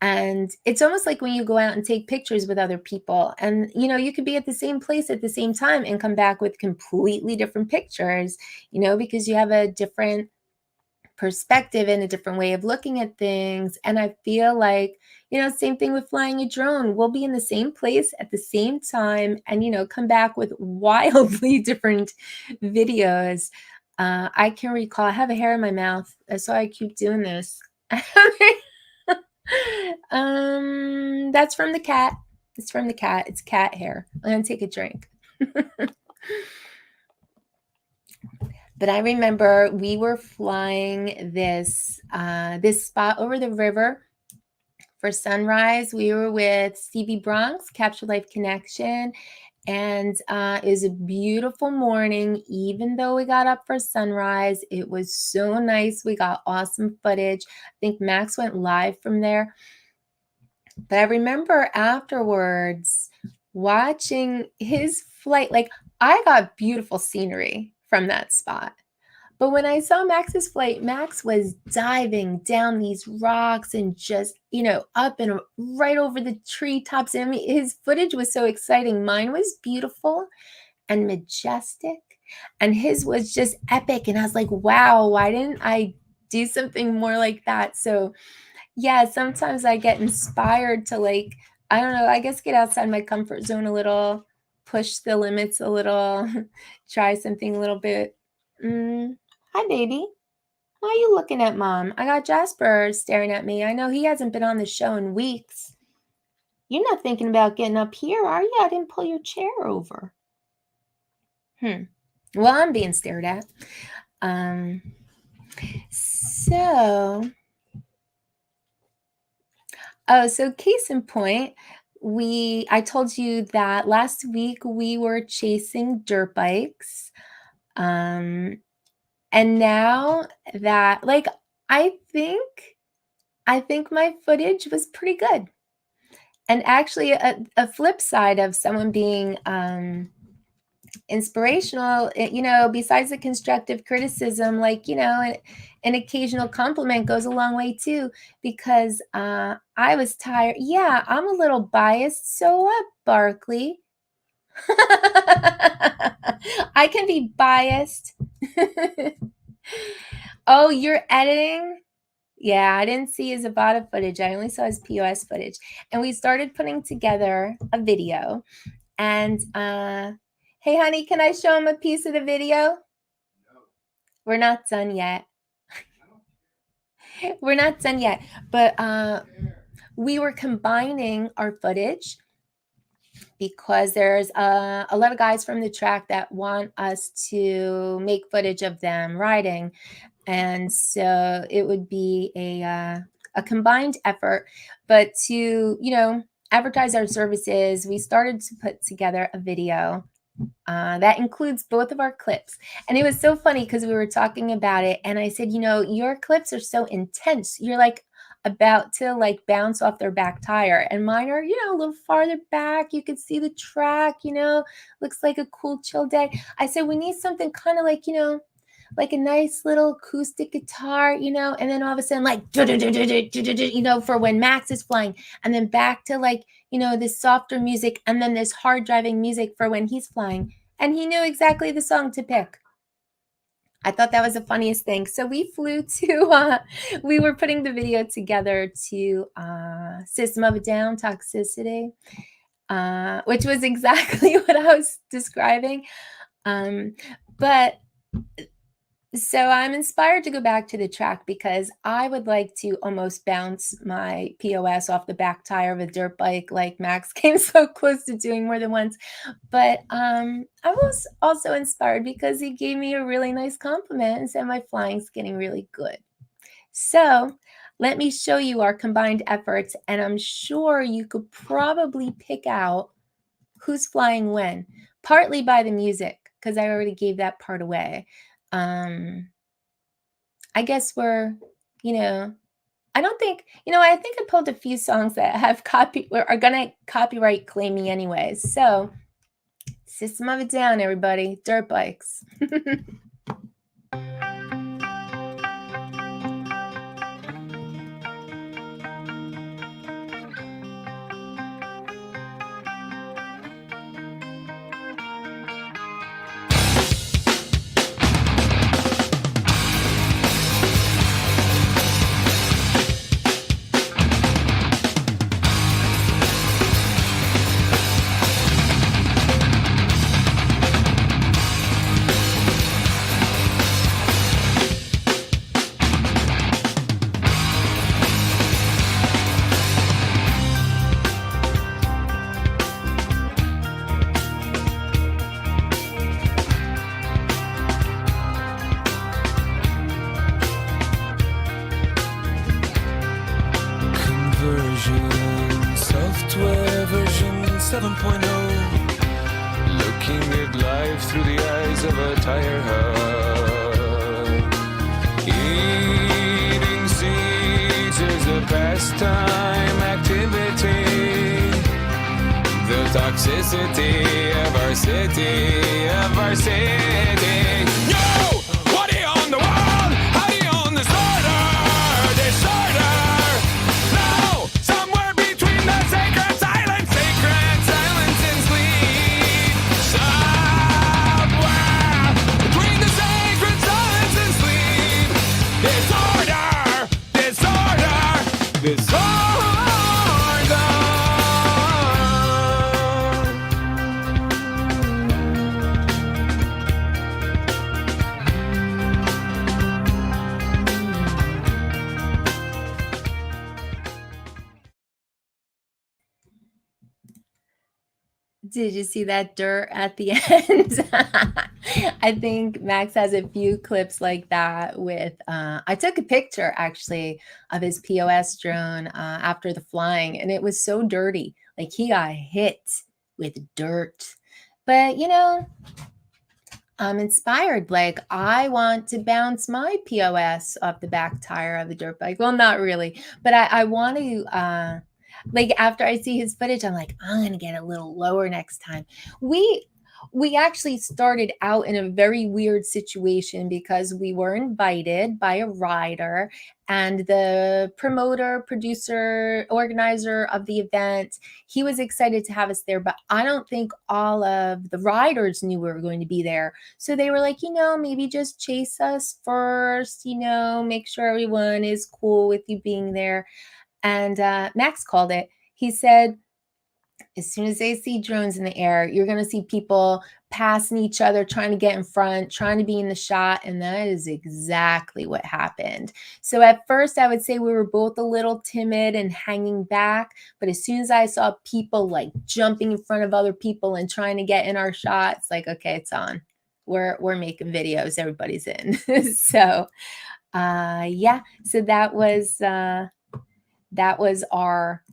and it's almost like when you go out and take pictures with other people and, you could be at the same place at the same time and come back with completely different pictures, because you have a different perspective and a different way of looking at things. And I feel like, same thing with flying a drone. We'll be in the same place at the same time and, come back with wildly different videos. I can recall, I have a hair in my mouth. That's why I keep doing this. That's from the cat. It's from the cat. It's cat hair. I'm going to take a drink. But I remember we were flying this spot over the river for sunrise. We were with Stevie Bronx, Capture Life Connection, And it was a beautiful morning, even though we got up for sunrise. It was so nice. We got awesome footage. I think Max went live from there. But I remember afterwards watching his flight. Like, I got beautiful scenery from that spot. But when I saw Max's flight, Max was diving down these rocks and just, up and right over the treetops. I mean, his footage was so exciting. Mine was beautiful and majestic, and his was just epic. And I was like, wow, why didn't I do something more like that? So yeah, sometimes I get inspired to, like, I don't know, I guess get outside my comfort zone a little, push the limits a little, try something a little bit. Hi, baby. Why are you looking at mom? I got Jasper staring at me. I know he hasn't been on the show in weeks. You're not thinking about getting up here, are you? I didn't pull your chair over. Well, I'm being stared at. So case in point, I told you that last week we were chasing dirt bikes. And now that, like, I think my footage was pretty good. And actually, a flip side of someone being inspirational, besides the constructive criticism, like, an occasional compliment goes a long way too, because I was tired. Yeah, I'm a little biased. So what, Barkley? I can be biased. Oh, you're editing? Yeah, I didn't see his Avada footage. I only saw his POS footage. And we started putting together a video. And hey, honey, can I show him a piece of the video? No. We're not done yet. We're not done yet. But we were combining our footage because there's a lot of guys from the track that want us to make footage of them riding. And so it would be a combined effort. But to, advertise our services, we started to put together a video that includes both of our clips. And it was so funny because we were talking about it. And I said, your clips are so intense. You're like about to like bounce off their back tire, and mine are a little farther back. You could see the track, looks like a cool chill day. I said we need something kind of like like a nice little acoustic guitar, and then all of a sudden like for when Max is flying, and then back to like this softer music, and then this hard driving music for when he's flying. And he knew exactly the song to pick. I thought that was the funniest thing. So we flew to, we were putting the video together to System of a Down, Toxicity, which was exactly what I was describing. But so I'm inspired to go back to the track because I would like to almost bounce my POS off the back tire of a dirt bike like Max came so close to doing more than once. But I was also inspired because he gave me a really nice compliment and said my flying's getting really good. So let me show you our combined efforts, and I'm sure you could probably pick out who's flying when, partly by the music, because I already gave that part away. I guess we're, I don't think, I think I pulled a few songs that have are gonna copyright claim me anyways. So System of a Down, everybody, dirt bikes. Software version 7.0. life through the eyes of a tire hub. Eating seeds is a pastime activity. The toxicity of our city, Yo! What do you own the world? How do you own disorder? No! Somewhere between the sacred silence and sleep. Somewhere between the sacred silence and sleep. Disorder. Did you see that dirt at the end? I think Max has a few clips like that with, I took a picture actually of his POS drone after the flying, and it was so dirty. Like he got hit with dirt. But, you know, I'm inspired. Like I want to bounce my POS off the back tire of the dirt bike. Well, not really, but I want to, like after I see his footage, I'm like, I'm gonna get a little lower next time. We actually started out in a very weird situation because we were invited by a rider, and the promoter, producer, organizer of the event, he was excited to have us there, but I don't think all of the riders knew we were going to be there. So they were like, you know, maybe just chase us first, you know, make sure everyone is cool with you being there. And Max called it. He said, as soon as they see drones in the air, you're going to see people passing each other, trying to get in front, trying to be in the shot. And that is exactly what happened. So at first, I would say we were both a little timid and hanging back. But as soon as I saw people like jumping in front of other people and trying to get in our shots, like, okay, it's on. We're making videos. Everybody's in. So yeah. So that was our,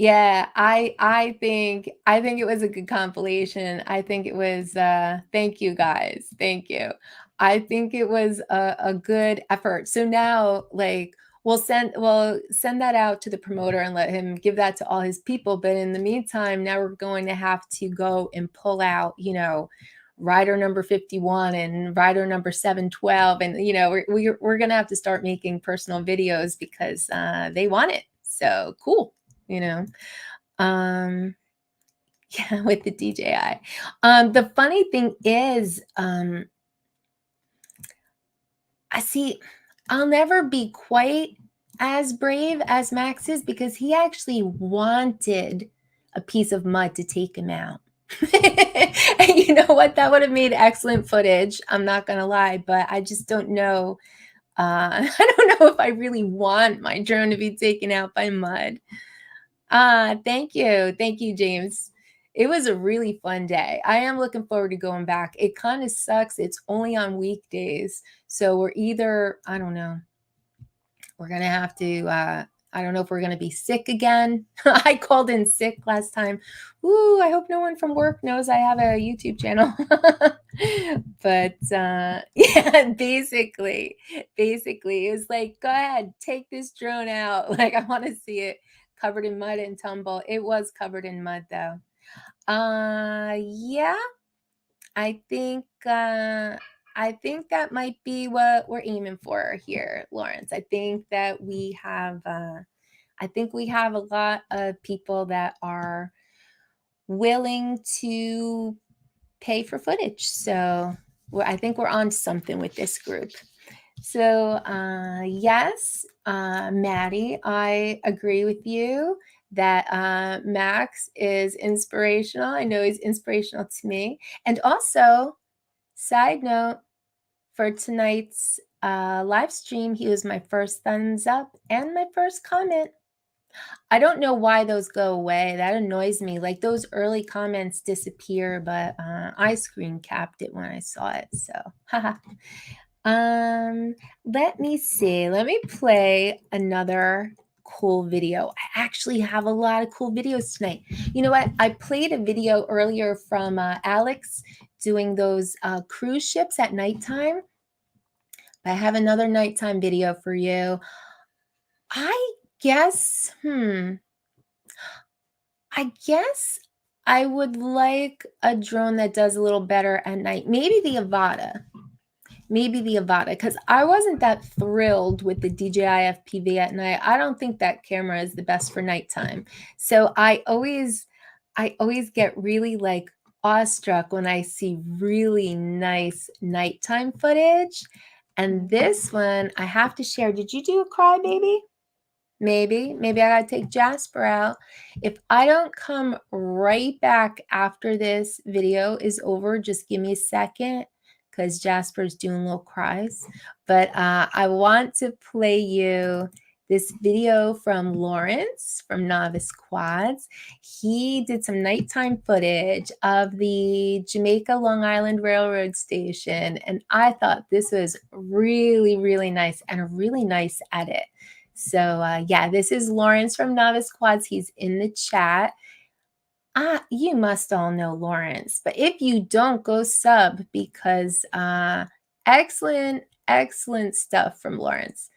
yeah, I think it was a good compilation. I think it was thank you guys. Thank you. I think it was a good effort. So now like we'll send that out to the promoter and let him give that to all his people. But in the meantime, now we're going to have to go and pull out, you know, rider number 51 and rider number 712. And, you know, we're going to have to start making personal videos because they want it. So cool, you know. Yeah, with the DJI. The funny thing is, I'll never be quite as brave as Max is because he actually wanted a piece of mud to take him out. And you know what? That would have made excellent footage. I'm not going to lie, but I just don't know. I don't know if I really want my drone to be taken out by mud. Thank you. Thank you, James. It was a really fun day. I am looking forward to going back. It kind of sucks. It's only on weekdays. So we're either, I don't know, we're going to have to, I don't know if we're going to be sick again. I called in sick last time. Ooh, I hope no one from work knows I have a YouTube channel. But yeah, basically, it was like, go ahead, take this drone out. Like, I want to see it covered in mud and tumble. It was covered in mud, though. Yeah, I think that might be what we're aiming for here, Lawrence. I think that we have a lot of people that are willing to pay for footage. So I think we're on something with this group. So yes, Maddie, I agree with you that Max is inspirational. I know he's inspirational to me. And also, side note, for tonight's live stream, he was my first thumbs up and my first comment. I don't know why those go away. That annoys me. Like those early comments disappear, but I screen capped it when I saw it. So, haha. Let me see. Let me play another cool video. I actually have a lot of cool videos tonight. You know what? I played a video earlier from Alex doing those cruise ships at nighttime. But I have another nighttime video for you. I guess, I guess I would like a drone that does a little better at night. Maybe the Avata. Because I wasn't that thrilled with the DJI FPV at night. I don't think that camera is the best for nighttime. So I always get really like awestruck when I see really nice nighttime footage. And this one I have to share. Did you do a crybaby? Maybe I gotta take Jasper out. If I don't come right back after this video is over, just give me a second because Jasper's doing little cries. But I want to play you this video from Lawrence from Novice Quads. He did some nighttime footage of the Jamaica Long Island Railroad station. And I thought this was really, really nice and a really nice edit. So yeah, this is Lawrence from Novice Quads. He's in the chat. You must all know Lawrence, but if you don't, go sub because excellent stuff from Lawrence.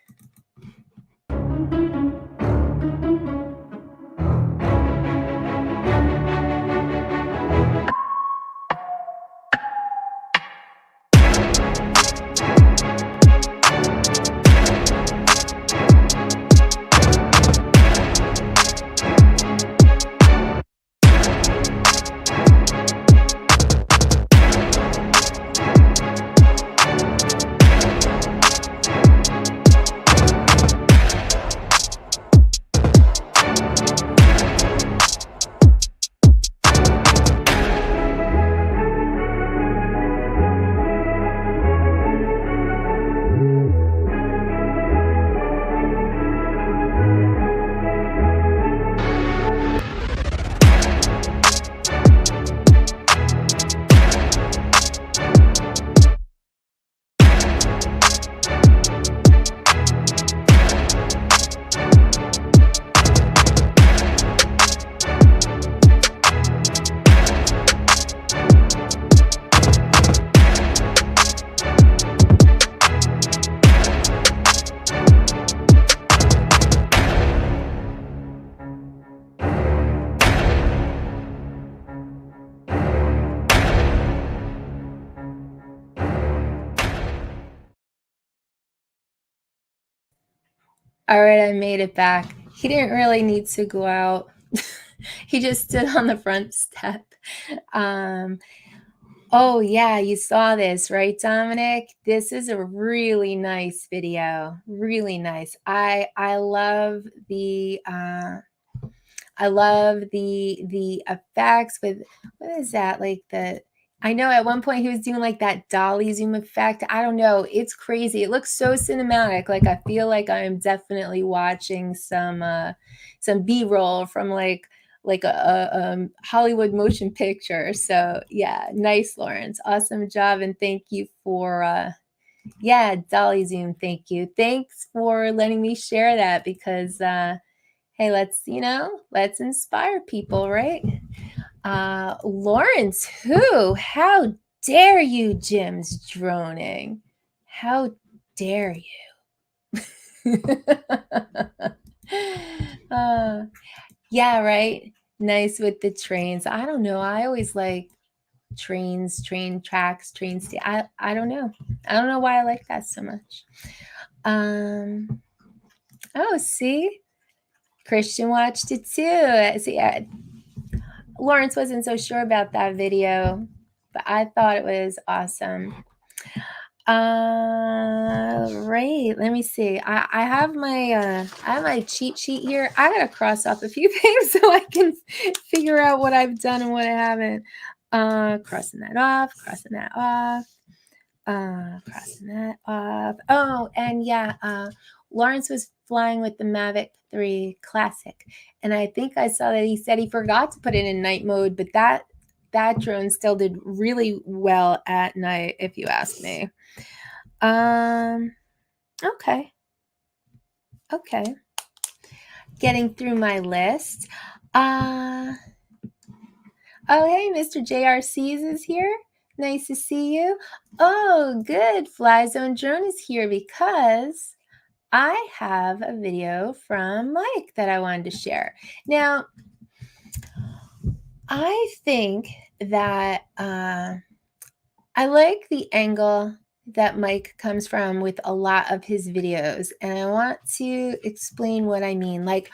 All right, I made it back. He didn't really need to go out. He just stood on the front step. Oh yeah, you saw this, right, Dominic? This is a really nice video. Really nice. I love the effects with what is that? Like I know at one point he was doing like that dolly zoom effect. I don't know. It's crazy. It looks so cinematic. Like I feel like I am definitely watching some B-roll from like a Hollywood motion picture. So yeah, nice, Lawrence. Awesome job. And thank you for dolly zoom. Thank you. Thanks for letting me share that because hey, let's inspire people, right? Lawrence, how dare you, Jim's droning? How dare you? Yeah, right. Nice with the trains. I don't know. I always like trains, train tracks, train I don't know. I don't know why I like that so much. Oh, see? Christian watched it too. See, Lawrence wasn't so sure about that video, but I thought it was awesome. Right. Let me see. I have my cheat sheet here. I gotta cross off a few things so I can figure out what I've done and what I haven't. Crossing that off, crossing that off, crossing that off. Oh, and yeah, Lawrence was flying with the Mavic 3 Classic, and I think I saw that he said he forgot to put it in night mode, but that drone still did really well at night, if you ask me. Okay. getting through my list. Oh, hey, Mr. JRCs is here. Nice to see you. Oh, good. Fly Zone Drone is here because I have a video from Mike that I wanted to share. Now, I think that I like the angle that Mike comes from with a lot of his videos, and I want to explain what I mean. Like,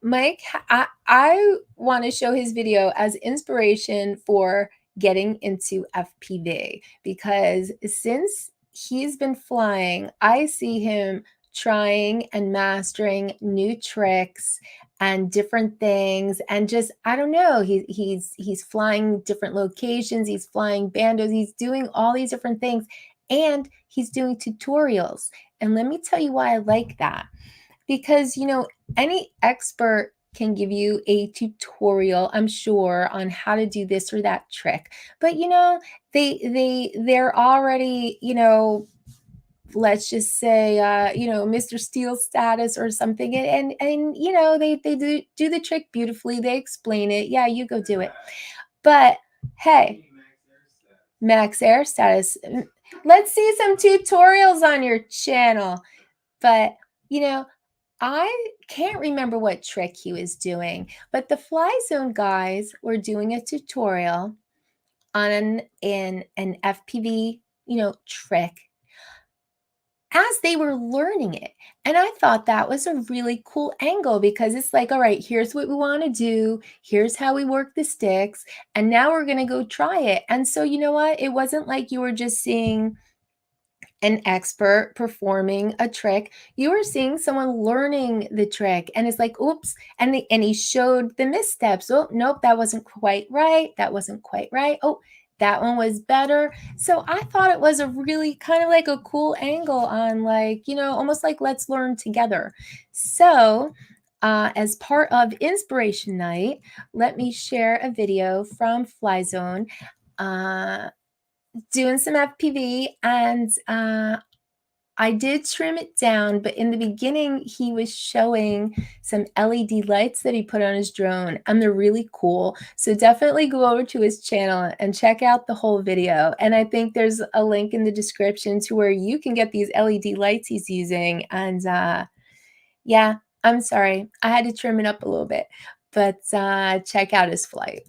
Mike, I want to show his video as inspiration for getting into FPV because since he's been flying, I see him trying and mastering new tricks and different things, and just I don't know, he's flying different locations, he's flying bandos, he's doing all these different things, and he's doing tutorials. And let me tell you why I like that. Because, any expert can give you a tutorial, I'm sure, on how to do this or that trick. But, they're already, let's just say, Mr. Steel status or something. And they do the trick beautifully. They explain it. Yeah, you go do it. But hey, max air status. Let's see some tutorials on your channel. But, I can't remember what trick he was doing, but the Fly Zone guys were doing a tutorial on an FPV, trick as they were learning it. And I thought that was a really cool angle because it's like, all right, here's what we want to do. Here's how we work the sticks. And now we're going to go try it. And so, you know what? It wasn't like you were just seeing an expert performing a trick. You were seeing someone learning the trick, and it's like, oops, and he showed the missteps. Oh, nope, that wasn't quite right. That wasn't quite right. Oh, that one was better. So I thought it was a really kind of like a cool angle on, like, almost like let's learn together. So as part of Inspiration Night, let me share a video from Fly Zone doing some FPV, and I did trim it down, but in the beginning, he was showing some LED lights that he put on his drone, and they're really cool. So definitely go over to his channel and check out the whole video. And I think there's a link in the description to where you can get these LED lights he's using. And yeah, I'm sorry. I had to trim it up a little bit, but check out his flight.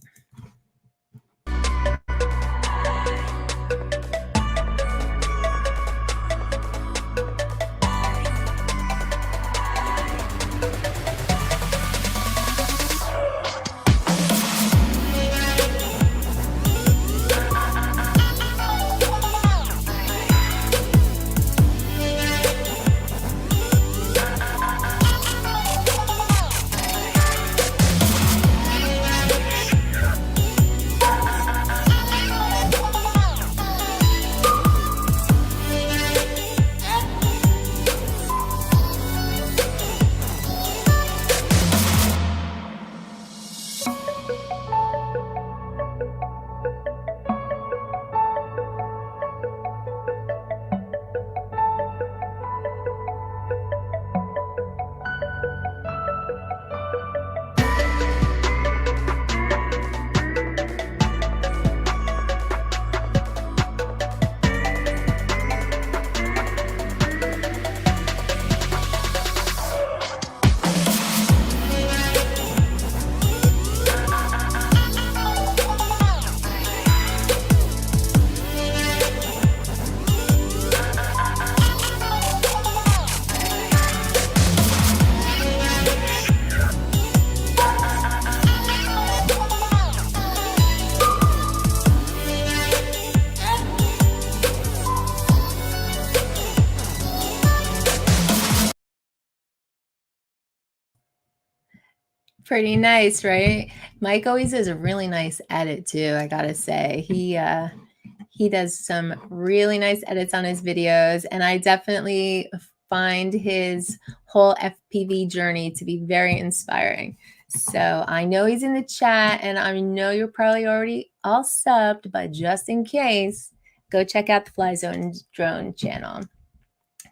Pretty nice, right? Mike always does a really nice edit too, I gotta say. He does some really nice edits on his videos, and I definitely find his whole FPV journey to be very inspiring. So I know he's in the chat, and I know you're probably already all subbed, but just in case, go check out the Fly Zone Drone channel.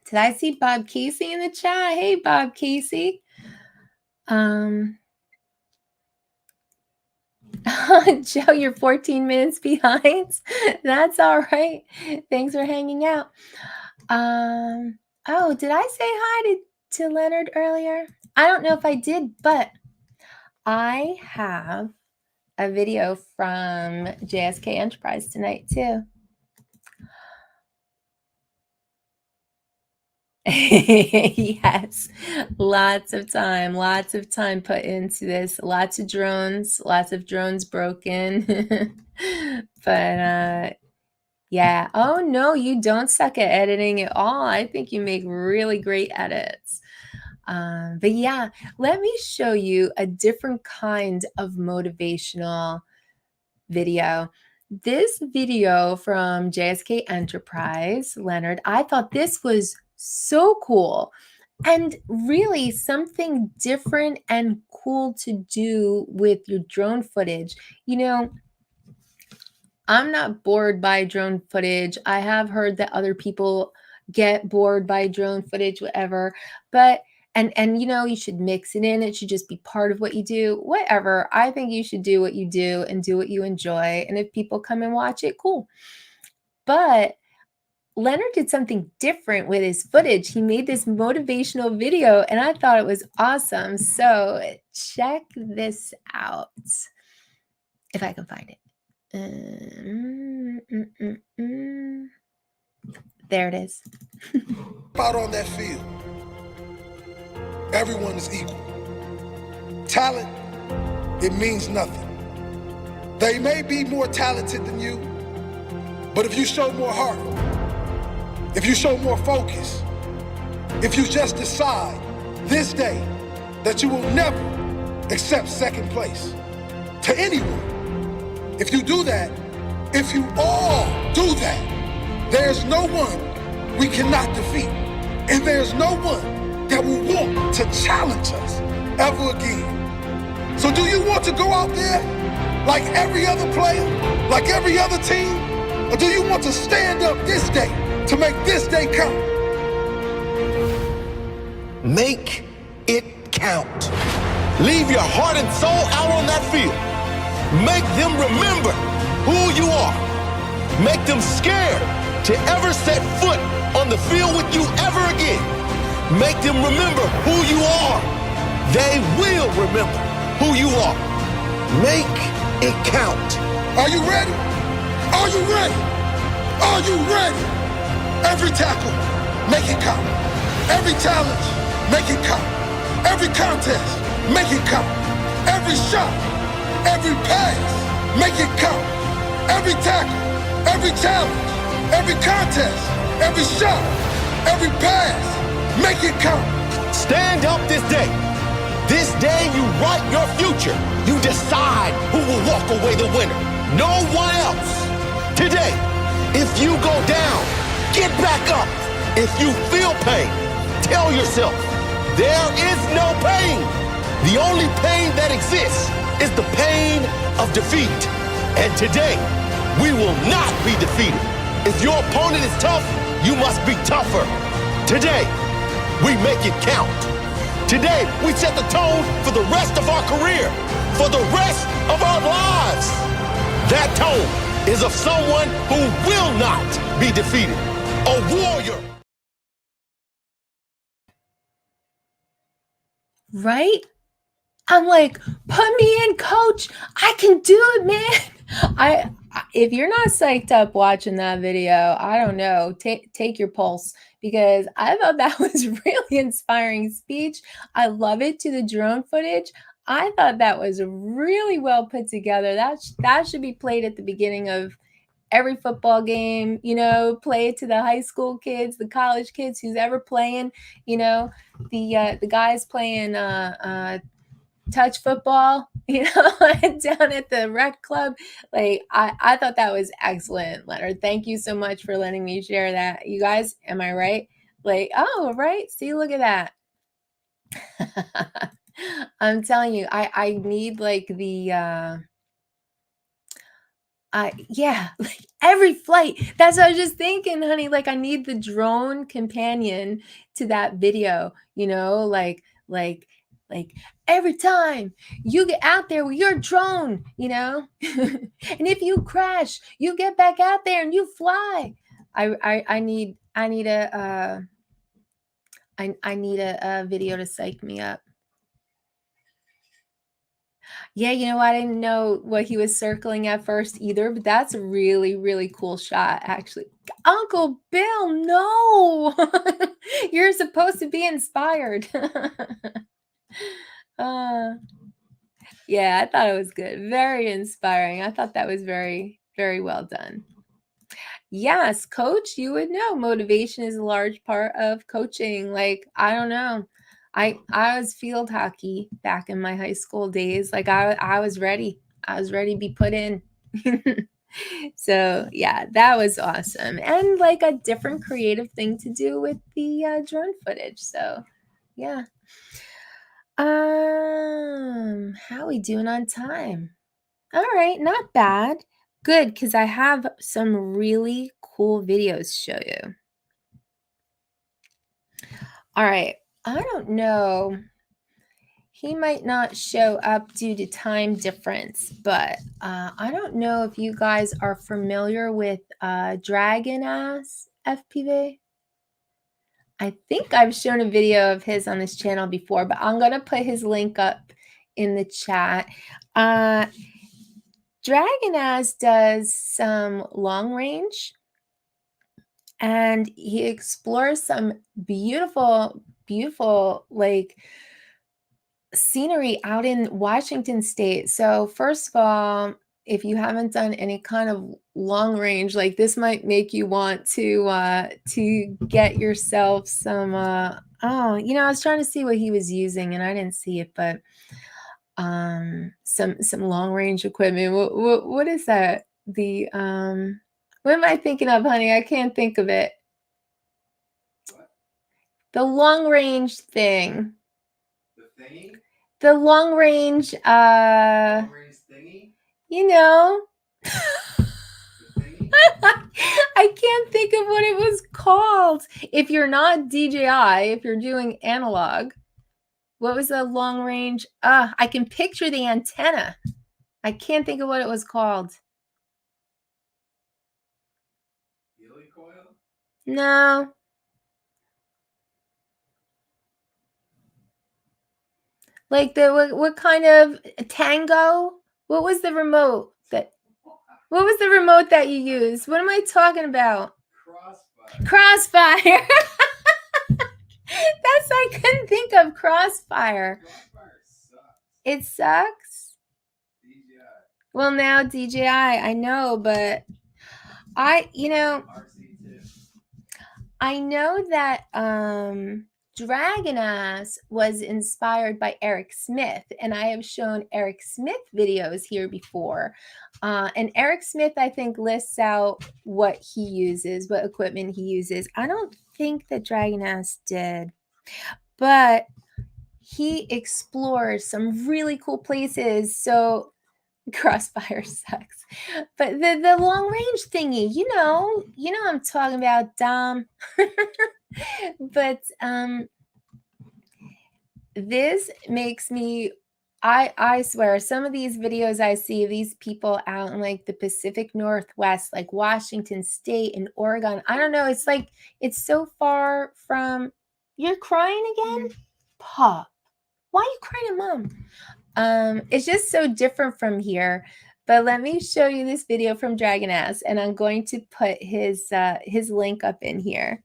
Did I see Bob Casey in the chat? Hey, Bob Casey. Joe, you're 14 minutes behind. That's all right. Thanks for hanging out. Oh, did I say hi to Leonard earlier? I don't know if I did, but I have a video from JSK Enterprise tonight too. Yes, lots of time put into this, lots of drones broken. But yeah. Oh no, you don't suck at editing at all. I think you make really great edits. But yeah, let me show you a different kind of motivational video. This video from JSK Enterprise, Leonard, I thought this was so cool and really something different and cool to do with your drone footage. You know, I'm not bored by drone footage. I have heard that other people get bored by drone footage, whatever. But and you know, you should mix it in. It should just be part of what you do. Whatever. I think you should do what you do and do what you enjoy. And if people come and watch it, cool. But Leonard did something different with his footage. He made this motivational video and I thought it was awesome. So check this out. If I can find it. There it is. Out on that field, everyone is equal. Talent, it means nothing. They may be more talented than you, but if you show more heart, if you show more focus, if you just decide this day that you will never accept second place to anyone, if you do that, if you all do that, there's no one we cannot defeat. And there's no one that will want to challenge us ever again. So do you want to go out there like every other player, like every other team? Or do you want to stand up this day to make this day count? Make it count. Leave your heart and soul out on that field. Make them remember who you are. Make them scared to ever set foot on the field with you ever again. Make them remember who you are. They will remember who you are. Make it count. Are you ready? Are you ready? Are you ready? Every tackle, make it count. Every challenge, make it count. Every contest, make it count. Every shot, every pass, make it count. Every tackle, every challenge, every contest, every shot, every pass, make it count. Stand up this day. This day you write your future. You decide who will walk away the winner. No one else. Today, if you go down, get back up. If you feel pain, tell yourself, there is no pain. The only pain that exists is the pain of defeat. And today, we will not be defeated. If your opponent is tough, you must be tougher. Today, we make it count. Today, we set the tone for the rest of our career, for the rest of our lives. That tone is of someone who will not be defeated. A warrior. Right? I'm like, put me in, coach. I can do it, man. If you're not psyched up watching that video, I don't know, take your pulse, because I thought that was really inspiring speech. I love it to the drone footage. I thought that was really well put together. That should be played at the beginning of every football game, you know, play it to the high school kids, the college kids, who's ever playing, you know, the guys playing touch football, you know, down at the rec club. Like, I thought that was excellent, Leonard. Thank you so much for letting me share that. You guys, am I right? Like, oh, right. See, look at that. I'm telling you, I need like the yeah, like every flight. That's what I was just thinking, honey. Like, I need the drone companion to that video, you know, like Like every time you get out there with your drone, and if you crash, you get back out there and you fly. I need a video to psych me up. Yeah, I didn't know what he was circling at first either, but that's a really, really cool shot, actually. Uncle Bill, no! You're supposed to be inspired. Yeah, I thought it was good. Very inspiring. I thought that was very, very well done. Yes, coach, you would know motivation is a large part of coaching. Like, I don't know. I was field hockey back in my high school days. Like I was ready. I was ready to be put in. So yeah, that was awesome. And like a different creative thing to do with the drone footage. So yeah. How we doing on time? All right, not bad. Good, because I have some really cool videos to show you. All right, I don't know. He might not show up due to time difference, but I don't know if you guys are familiar with Dragon Ass FPV. I think I've shown a video of his on this channel before, but I'm going to put his link up in the chat. Dragon Ass does some long range, and he explores some beautiful, beautiful, like, scenery out in Washington State. So first of all, if you haven't done any kind of long range, like this might make you want to get yourself some I was trying to see what he was using and I didn't see it, but some long range equipment. What is that? The what am I thinking of, honey? I can't think of it. The long range thing. The thingy? The long range Long range thingy? you know. The thingy? I can't think of what it was called. If you're not DJI, if you're doing analog, what was the long range? I can picture the antenna. I can't think of what it was called. Heli coil? No. Like what kind of Tango? What was the remote that you used? What am I talking about? Crossfire. That's I couldn't think of Crossfire. Crossfire sucks. It sucks. DJI. Well, now DJI, I know, but RC2. I know that Dragon Ass was inspired by Eric Smith, and I have shown Eric Smith videos here before. And Eric Smith, I think, lists out what he uses, what equipment he uses. I don't think that Dragon Ass did, but he explores some really cool places. So Crossfire sucks, but the long range thingy, you know I'm talking about, Dom. But this makes me, I swear, some of these videos I see of these people out in like the Pacific Northwest, like Washington State and Oregon, I don't know, it's like it's so far from. You're crying again, Pop? Why are you crying at Mom? It's just so different from here. But let me show you this video from Dragon Ass, and I'm going to put his link up in here.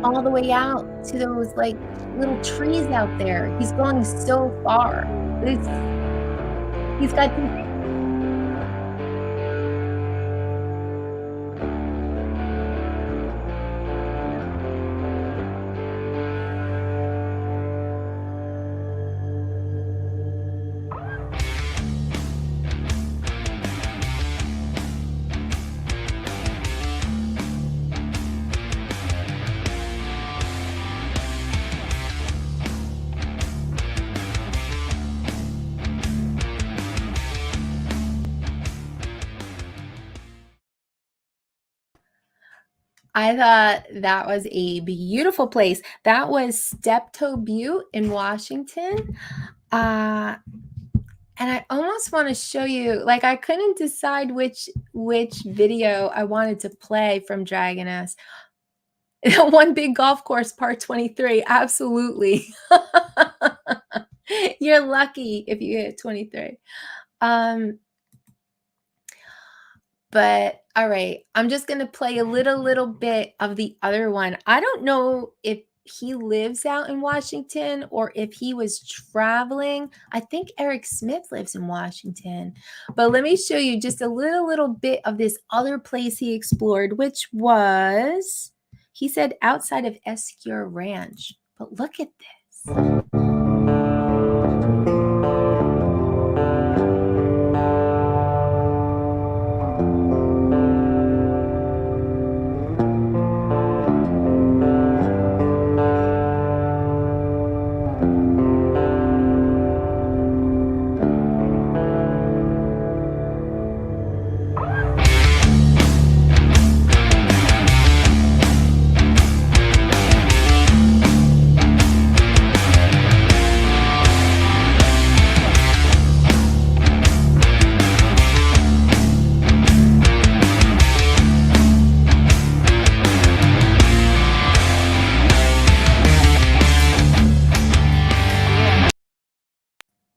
all the way out to those like little trees out there. He's going so far. He's got these. I thought that was a beautiful place. That was Steptoe Butte in Washington. And I almost want to show you, like I couldn't decide which video I wanted to play from Dragoness. One Big Golf Course, part 23. Absolutely. You're lucky if you hit 23. But all right, I'm just going to play a little bit of the other one. I don't know if he lives out in Washington or if he was traveling. I think Eric Smith lives in Washington. But let me show you just a little bit of this other place he explored, which was, he said, outside of Escure Ranch. But look at this.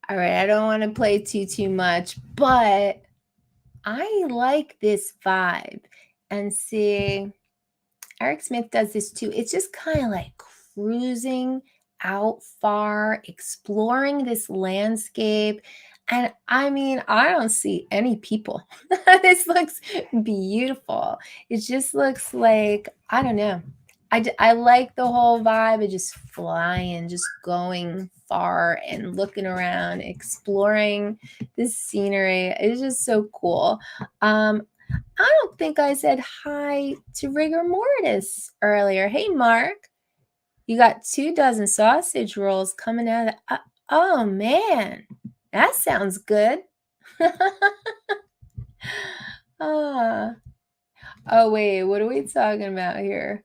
All right, I don't want to play too much, but I like this vibe. And see, Eric Smith does this too. It's just kind of like cruising out far, exploring this landscape. And I mean, I don't see any people. This looks beautiful. It just looks like, I don't know. I like the whole vibe of just flying, just going far and looking around, exploring this scenery. It's just so cool. I don't think I said hi to Rigor Mortis earlier. Hey, Mark. You got 24 sausage rolls coming out of oh, man. That sounds good. Oh, wait. What are we talking about here?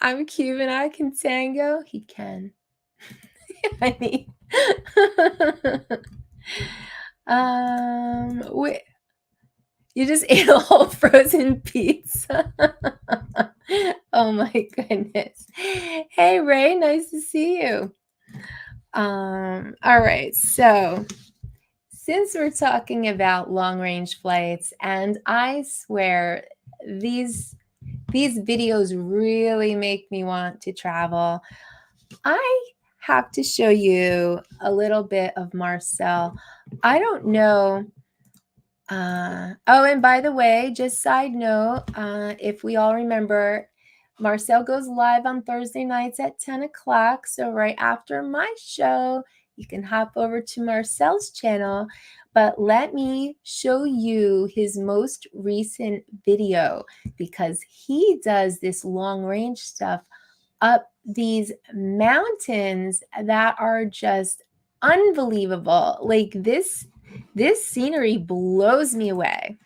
I'm Cuban. I can tango. He can. I mean, wait. You just ate a whole frozen pizza. Oh my goodness. Hey Ray, nice to see you. All right. So since we're talking about long range flights, and I swear these videos really make me want to travel, I have to show you a little bit of Marcel. I don't know. Oh, and by the way, just side note, if we all remember, Marcel goes live on Thursday nights at 10 o'clock. So right after my show, you can hop over to Marcel's channel. But let me show you his most recent video, because he does this long range stuff up these mountains that are just unbelievable. Like this scenery blows me away.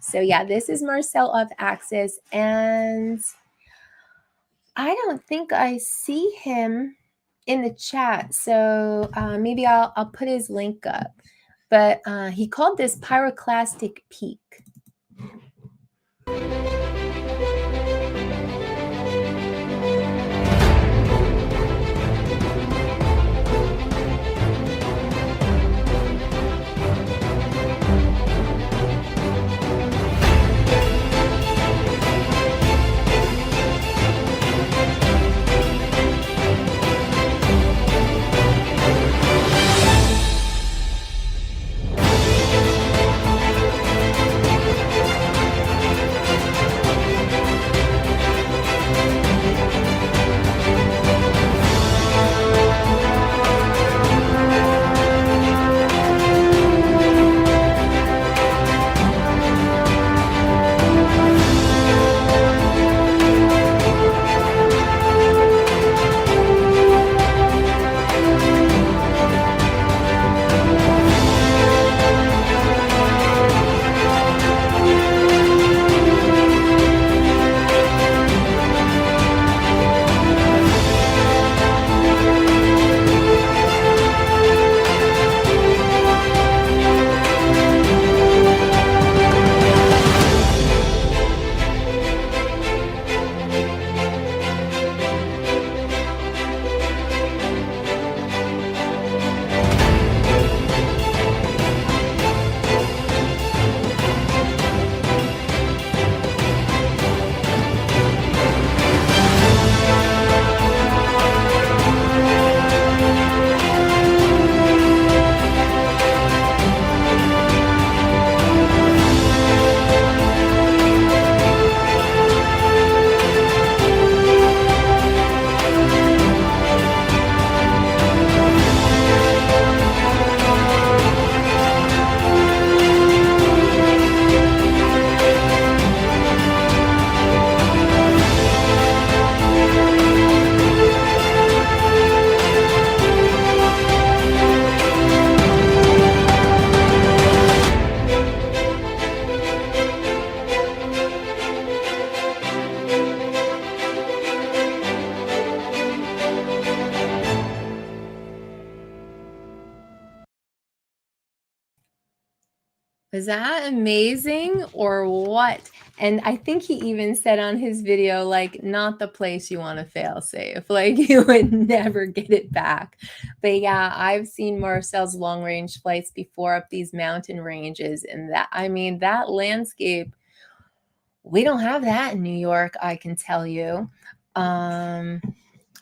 So yeah, this is Marcel of Axis, and I don't think I see him in the chat. So maybe I'll put his link up. But he called this Pyroclastic Peak. Is that amazing or what? And I think he even said on his video, like, not the place you want to fail safe. Like, you would never get it back. But yeah, I've seen Marcel's long range flights before up these mountain ranges. And that, I mean, that landscape, we don't have that in New York, I can tell you. Or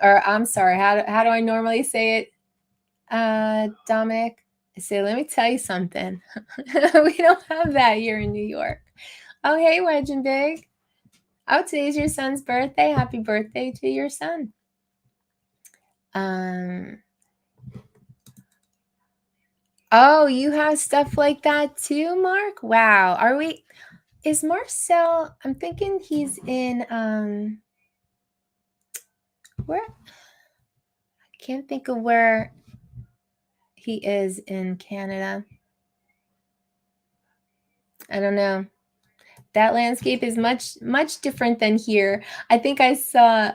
I'm sorry, how do I normally say it, Dominic? I say, let me tell you something. We don't have that here in New York. Oh, hey, Wedge and Big. Oh, today's your son's birthday. Happy birthday to your son. Oh, you have stuff like that too, Mark? Wow. Is Marcel, I'm thinking he's in, where? I can't think of where he is in Canada. I don't know. That landscape is much different than here. I think I saw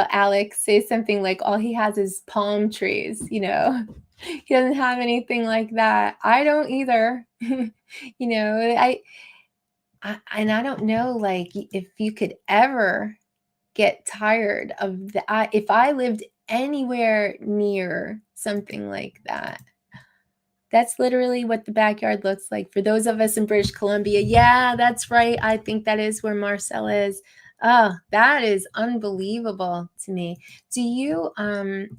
Alex say something like all he has is palm trees, you know. He doesn't have anything like that. I don't either. You know, I don't know, like, if you could ever get tired of that. If I lived anywhere near something like that. That's literally what the backyard looks like for those of us in British Columbia. Yeah, that's right. I think that is where Marcel is. Oh, that is unbelievable to me. Do you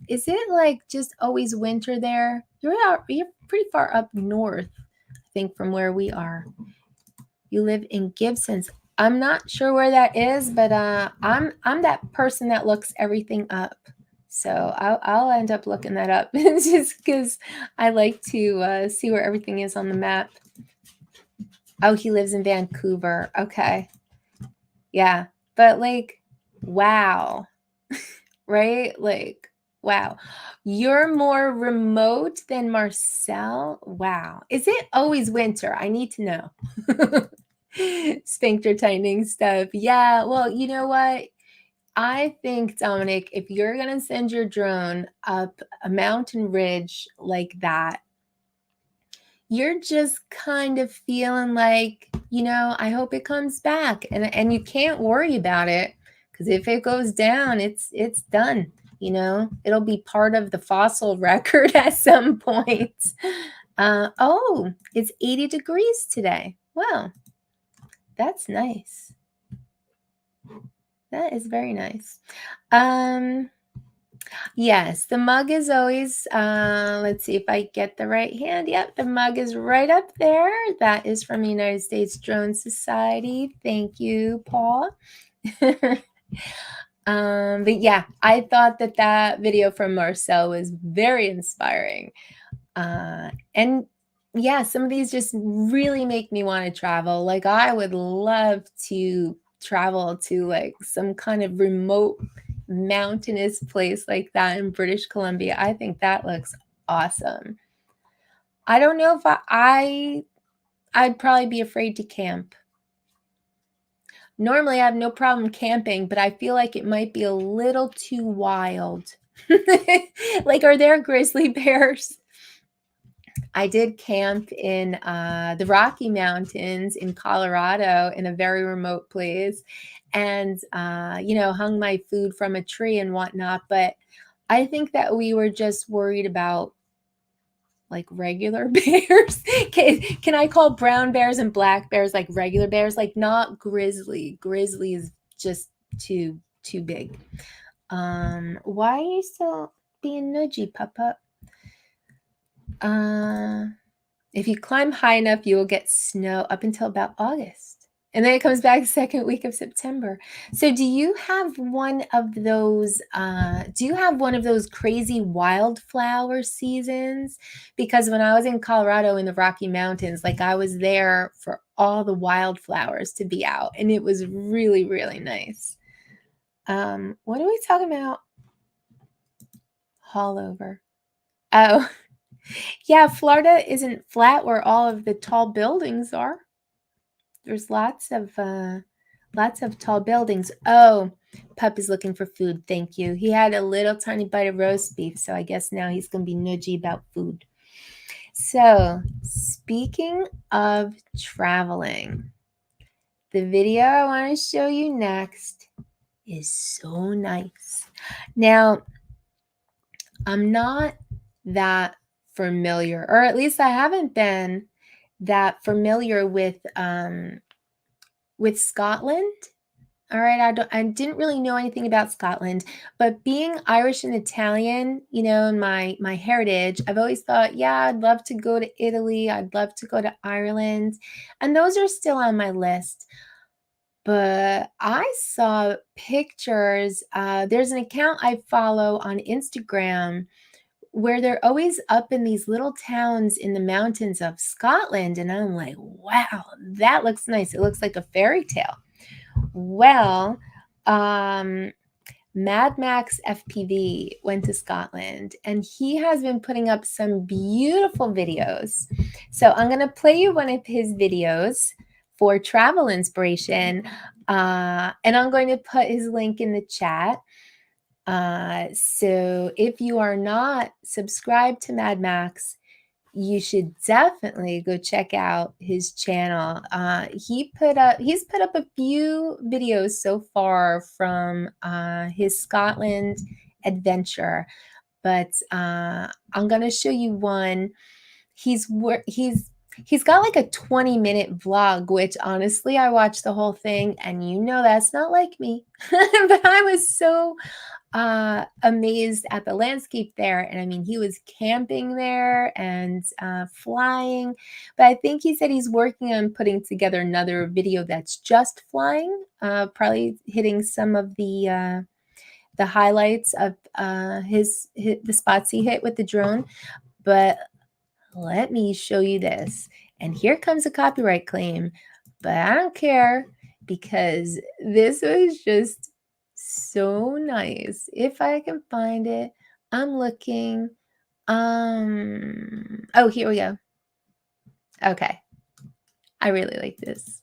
is it like just always winter there? You're pretty far up north, I think, from where we are. You live in Gibsons. I'm not sure where that is, but I'm that person that looks everything up. So I'll end up looking that up just because I like to see where everything is on the map. Oh, he lives in Vancouver. Okay. Yeah. But like, wow. Right? Like, wow. You're more remote than Marcel? Wow. Is it always winter? I need to know. Sphincter tightening stuff. Yeah. Well, you know what? I think, Dominic, if you're going to send your drone up a mountain ridge like that, you're just kind of feeling like, you know, I hope it comes back. And you can't worry about it, because if it goes down, it's done. You know, it'll be part of the fossil record at some point. Oh, it's 80 degrees today. Well, that's nice. That is very nice. Yes, the mug is always, let's see if I get the right hand. Yep, the mug is right up there. That is from the United States Drone Society. Thank you, Paul. But yeah, I thought that video from Marcel was very inspiring. And yeah, some of these just really make me want to travel. Like, I would love to travel to like some kind of remote mountainous place like that in British Columbia. I think that looks awesome. I don't know if I'd probably be afraid to camp. Normally I have no problem camping, but I feel like it might be a little too wild. Like, are there grizzly bears? I did camp in the Rocky Mountains in Colorado in a very remote place, and, you know, hung my food from a tree and whatnot. But I think that we were just worried about like regular bears. Can I call brown bears and black bears like regular bears? Like, not grizzly. Grizzly is just too big. Why are you still being nudgy, Papa? If you climb high enough, you will get snow up until about August. And then it comes back the second week of September. So do you have one of those crazy wildflower seasons? Because when I was in Colorado in the Rocky Mountains, like, I was there for all the wildflowers to be out, and it was really, really nice. What are we talking about? Haul over. Oh, yeah, Florida isn't flat where all of the tall buildings are. There's lots of tall buildings. Oh, Pup is looking for food. Thank you. He had a little tiny bite of roast beef, so I guess now he's going to be nudgy about food. So, speaking of traveling, the video I want to show you next is so nice. Now, I'm not that familiar, or at least I haven't been that familiar with Scotland. All right, I didn't really know anything about Scotland, but being Irish and Italian, you know, in my heritage, I've always thought, yeah, I'd love to go to Italy, I'd love to go to Ireland, and those are still on my list. But I saw pictures. There's an account I follow on Instagram where they're always up in these little towns in the mountains of Scotland, and I'm like, wow, that looks nice. It looks like a fairy tale. Well, Mad Max FPV went to Scotland and he has been putting up some beautiful videos. So I'm going to play you one of his videos for travel inspiration, and I'm going to put his link in the chat. So if you are not subscribed to Mad Max, you should definitely go check out his channel. He's put up a few videos so far from his Scotland adventure, but I'm gonna show you one. He's got like a 20-minute vlog, which honestly I watched the whole thing, and you know that's not like me. But I was so amazed at the landscape there. And I mean, he was camping there and flying, but I think he said he's working on putting together another video that's just flying, probably hitting some of the highlights of the spots he hit with the drone. But let me show you this. And here comes a copyright claim, but I don't care because this was just so nice. If I can find it, I'm looking. Oh, here we go. Okay. I really like this.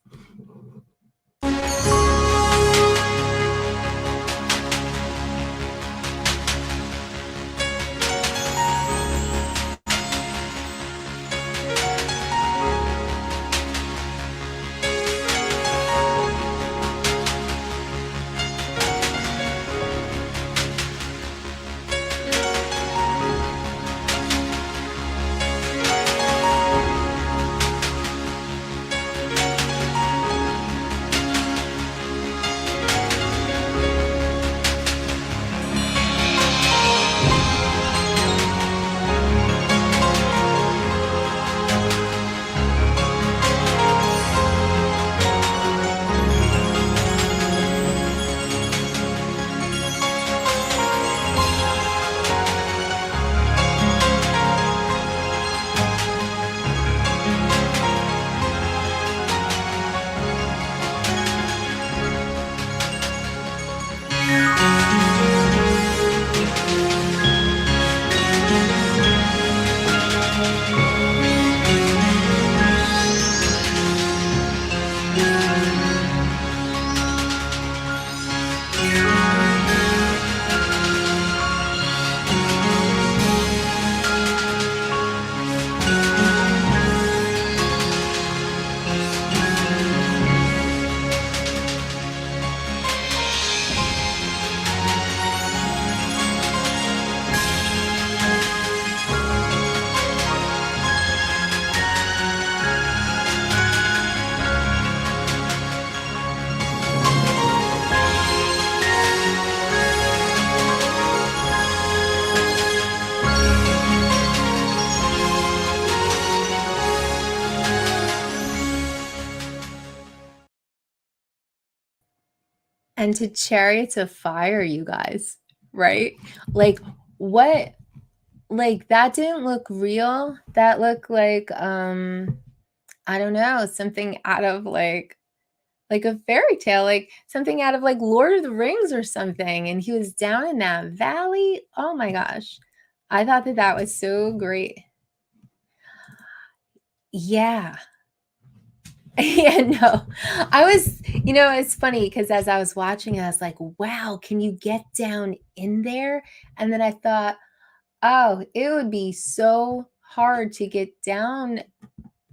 And to Chariots of Fire, you guys, right? Like, what? Like, that didn't look real. That looked like, I don't know, something out of like a fairy tale, like something out of like Lord of the Rings or something. And he was down in that valley. Oh my gosh. I thought that was so great. Yeah. Yeah, no. I was, it's funny because as I was watching, I was like, wow, can you get down in there? And then I thought, oh, it would be so hard to get down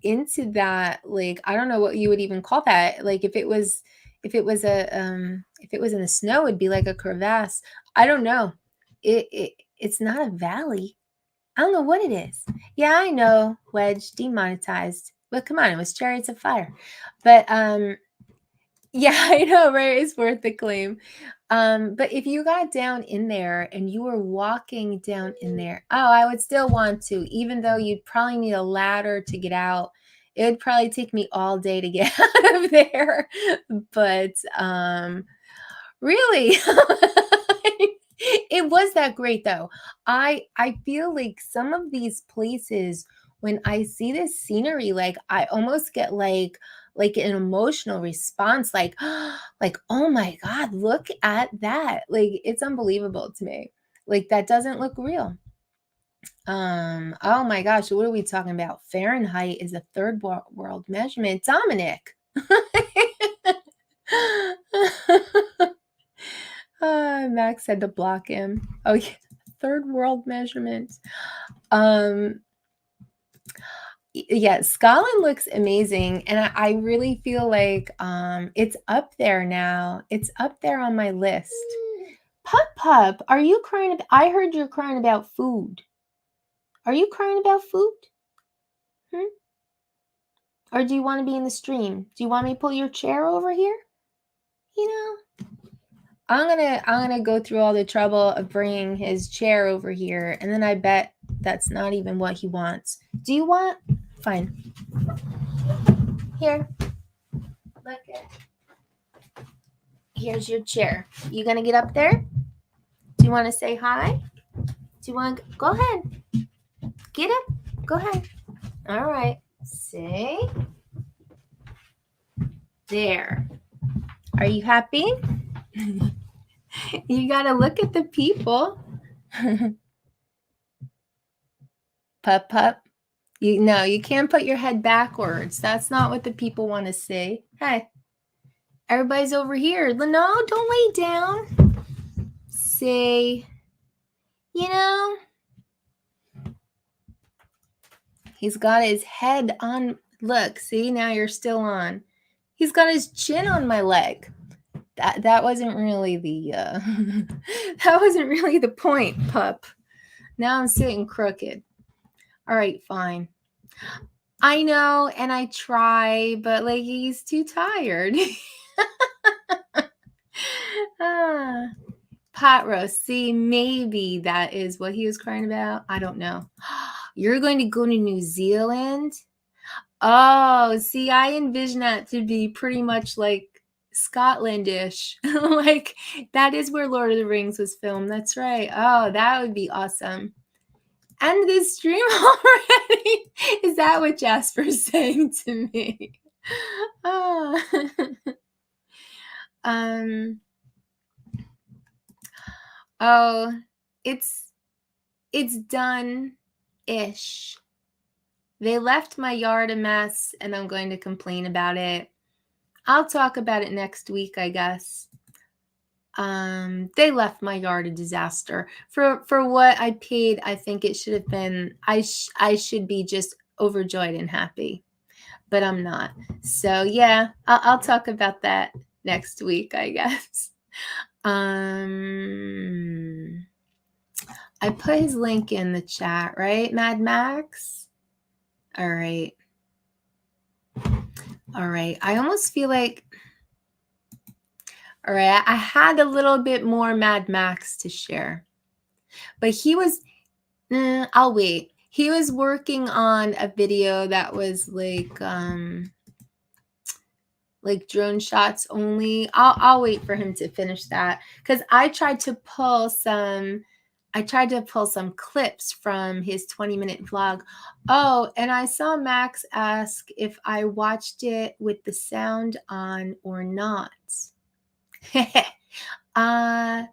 into that. Like, I don't know what you would even call that. Like, if it was in the snow, it'd be like a crevasse. I don't know. It's not a valley. I don't know what it is. Yeah, I know, Wedge, demonetized. But come on, it was Chariots of Fire. But yeah, I know, right? It's worth the claim. But if you got down in there and you were walking down in there, oh, I would still want to, even though you'd probably need a ladder to get out. It would probably take me all day to get out of there. But really, it was that great though. I feel like some of these places, when I see this scenery, like I almost get like an emotional response, like like, oh my God, look at that. Like, it's unbelievable to me. Like, that doesn't look real. Oh my gosh, what are we talking about? Fahrenheit is a third world measurement. Dominic. Max had to block him. Oh yeah, third world measurement. Yeah, Scotland looks amazing, and I really feel like it's up there now. It's up there on my list. Pup, are you crying? I heard you're crying about food. Are you crying about food? Or do you want to be in the stream? Do you want me to pull your chair over here? You know, I'm gonna go through all the trouble of bringing his chair over here, and then I bet that's not even what he wants. Do you want? Fine. Here. Look it. Here's your chair. You gonna get up there? Do you want to say hi? Do you want to go ahead? Get up. Go ahead. All right. Say. There. Are you happy? You gotta look at the people. Pup. You can't put your head backwards. That's not what the people want to see. Hey, everybody's over here. No, don't lay down. Say, he's got his head on. Look, see, now you're still on. He's got his chin on my leg. That wasn't really the that wasn't really the point, pup. Now I'm sitting crooked. All right, fine. I know, and I try, but like he's too tired. Pot roast. See, maybe that is what he was crying about. I don't know. You're going to go to New Zealand? Oh, see, I envision that to be pretty much like Scotlandish. Like, that is where Lord of the Rings was filmed. That's right. Oh, that would be awesome. End this stream already? Is that what Jasper's saying to me? Oh, oh, it's done-ish. They left my yard a mess, and I'm going to complain about it. I'll talk about it next week, I guess. They left my yard a disaster. For what I paid, I think it should have been, I should be just overjoyed and happy, but I'm not. So yeah, I'll talk about that next week, I guess. I put his link in the chat, right, Mad Max? All right. I almost feel like, all right, I had a little bit more Mad Max to share, but he was, I'll wait. He was working on a video that was like drone shots only. I'll wait for him to finish that, because I tried to pull some clips from his 20-minute vlog. Oh, and I saw Max ask if I watched it with the sound on or not. Not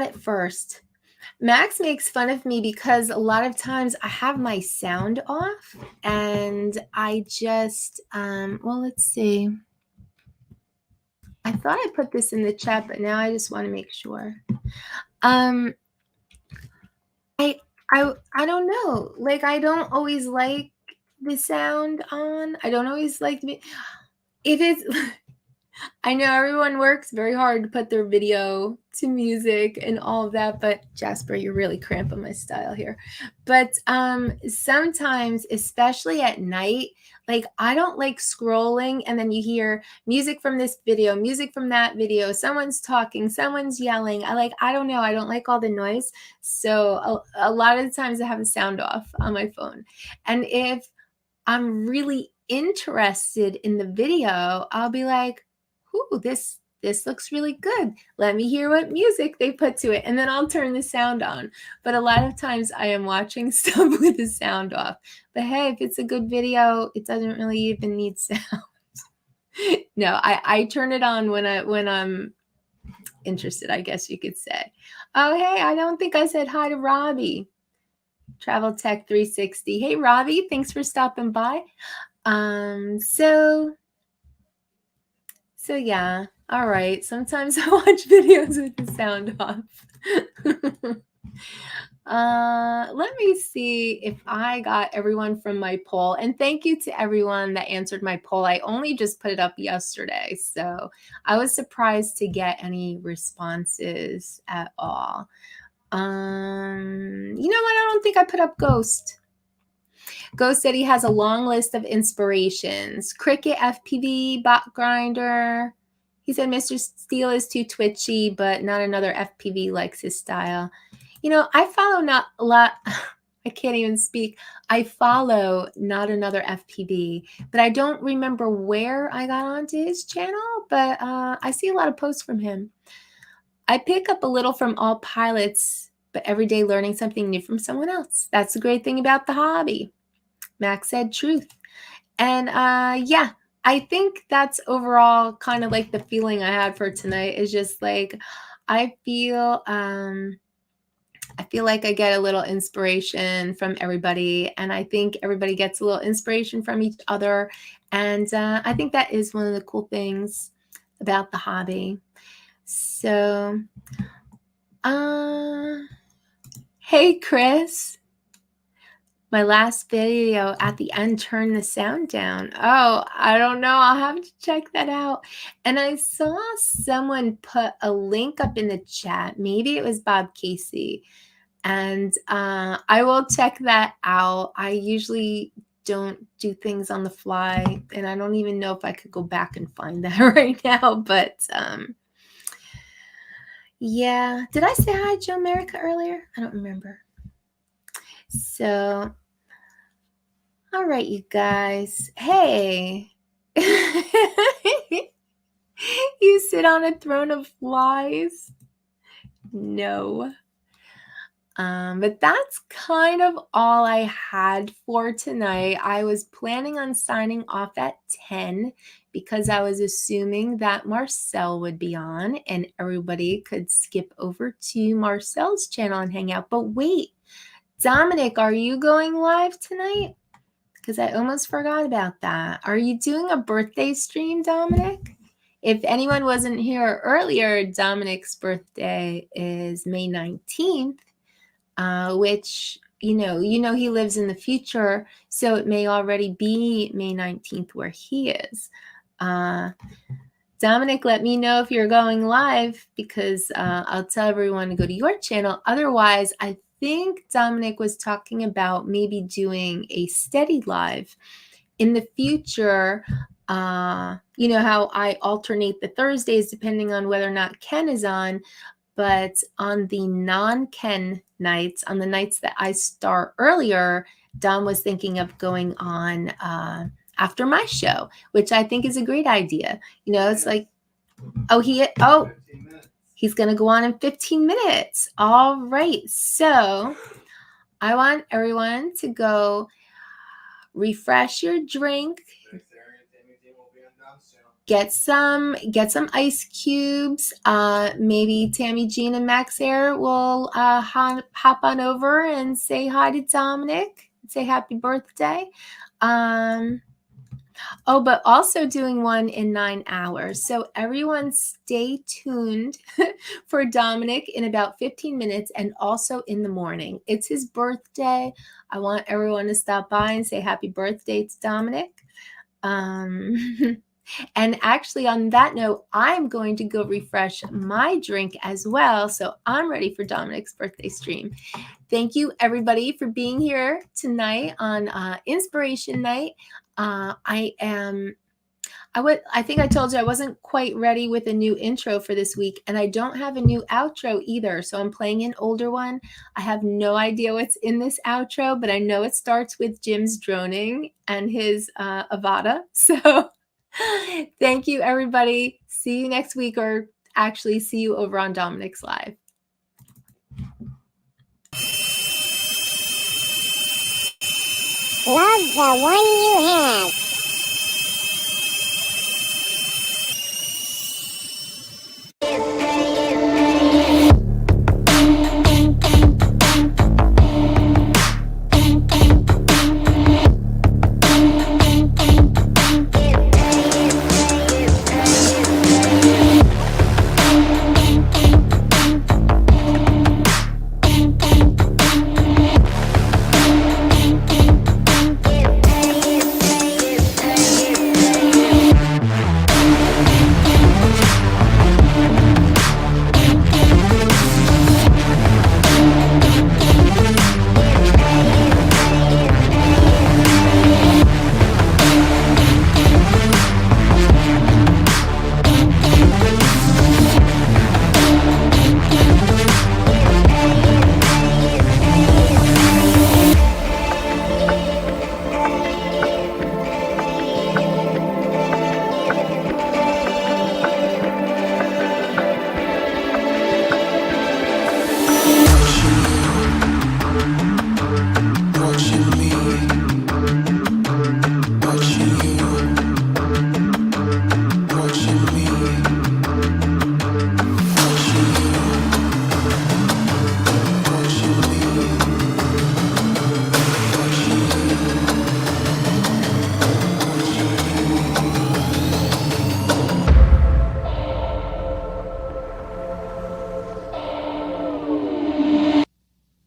at first. Max makes fun of me because a lot of times I have my sound off, and I just well, let's see. I thought I put this in the chat, but now I just want to make sure. I I don't know. Like, I don't always like the sound on. I don't always like the if it's I know everyone works very hard to put their video to music and all of that, but Jasper, you're really cramping my style here. But sometimes, especially at night, like I don't like scrolling and then you hear music from this video, music from that video, someone's talking, someone's yelling. I don't know, I don't like all the noise. So a lot of the times I have the sound off on my phone. And if I'm really interested in the video, I'll be like, ooh, this looks really good. Let me hear what music they put to it. And then I'll turn the sound on. But a lot of times I am watching stuff with the sound off. But hey, if it's a good video, it doesn't really even need sound. No, I turn it on when I'm interested, I guess you could say. Oh, hey, I don't think I said hi to Robbie. Travel Tech 360. Hey, Robbie, thanks for stopping by. So yeah. All right. Sometimes I watch videos with the sound off. Let me see if I got everyone from my poll. And thank you to everyone that answered my poll. I only just put it up yesterday, so I was surprised to get any responses at all. You know what? I don't think I put up Ghost. Ghost said he has a long list of inspirations. Cricket, FPV, Bot Grinder. He said Mr. Steele is too twitchy, but not another FPV likes his style. You know, I follow not a lot. I can't even speak. I follow not another FPV, but I don't remember where I got onto his channel, but I see a lot of posts from him. I pick up a little from all pilots, but every day learning something new from someone else. That's the great thing about the hobby. Max said truth. And yeah, I think that's overall kind of like the feeling I had for tonight is just like, I feel like I get a little inspiration from everybody. And I think everybody gets a little inspiration from each other. And I think that is one of the cool things about the hobby. So, hey, Chris. My last video at the end turned the sound down. Oh, I don't know. I'll have to check that out. And I saw someone put a link up in the chat. Maybe it was Bob Casey. And I will check that out. I usually don't do things on the fly. And I don't even know if I could go back and find that right now. But yeah. Did I say hi to Joe America earlier? I don't remember. So, all right, you guys. Hey. You sit on a throne of flies? No. But that's kind of all I had for tonight. I was planning on signing off at 10 because I was assuming that Marcel would be on and everybody could skip over to Marcel's channel and hang out. But wait, Dominic, are you going live tonight? Because I almost forgot about that. Are you doing a birthday stream, Dominic? If anyone wasn't here earlier, Dominic's birthday is May 19th. Which, you know, he lives in the future, so it may already be May 19th where he is. Dominic, let me know if you're going live because I'll tell everyone to go to your channel. Otherwise, I think Dominic was talking about maybe doing a steady live in the future. You know how I alternate the Thursdays depending on whether or not Ken is on. But on the non-Ken nights, on the nights that I start earlier, Dom was thinking of going on after my show, which I think is a great idea. You know, it's like, he's going to go on in 15 minutes. All right. So I want everyone to go refresh your drink. Get some ice cubes. Maybe Tammie, Jean, and Max Air will hop on over and say hi to Dominic. Say happy birthday. Oh, but also doing one in 9 hours. So everyone stay tuned for Dominic in about 15 minutes and also in the morning. It's his birthday. I want everyone to stop by and say happy birthday to Dominic. And actually, on that note, I'm going to go refresh my drink as well. So I'm ready for Dominic's birthday stream. Thank you, everybody, for being here tonight on Inspiration Night. I think I told you I wasn't quite ready with a new intro for this week, and I don't have a new outro either. So I'm playing an older one. I have no idea what's in this outro, but I know it starts with Jim's droning and his Avada. So thank you, everybody. See you next week, or actually see you over on Dominic's Live. Love the one you have.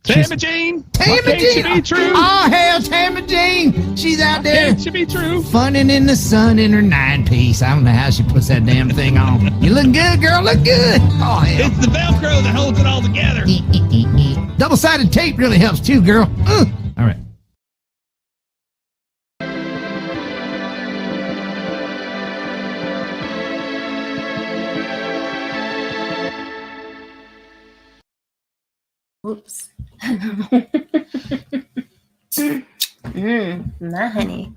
Tammie Jean! Tammie Jean! Should be true. Oh, hell, Tammie Jean! She's out there It should be true. funning in the sun in her 9-piece. I don't know how she puts that damn thing on. You look good, girl. Look good. Oh, hell. It's the Velcro that holds it all together. Double-sided tape really helps too, girl. All right. Oops. My honey.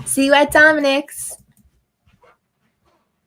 See you at Dominic's.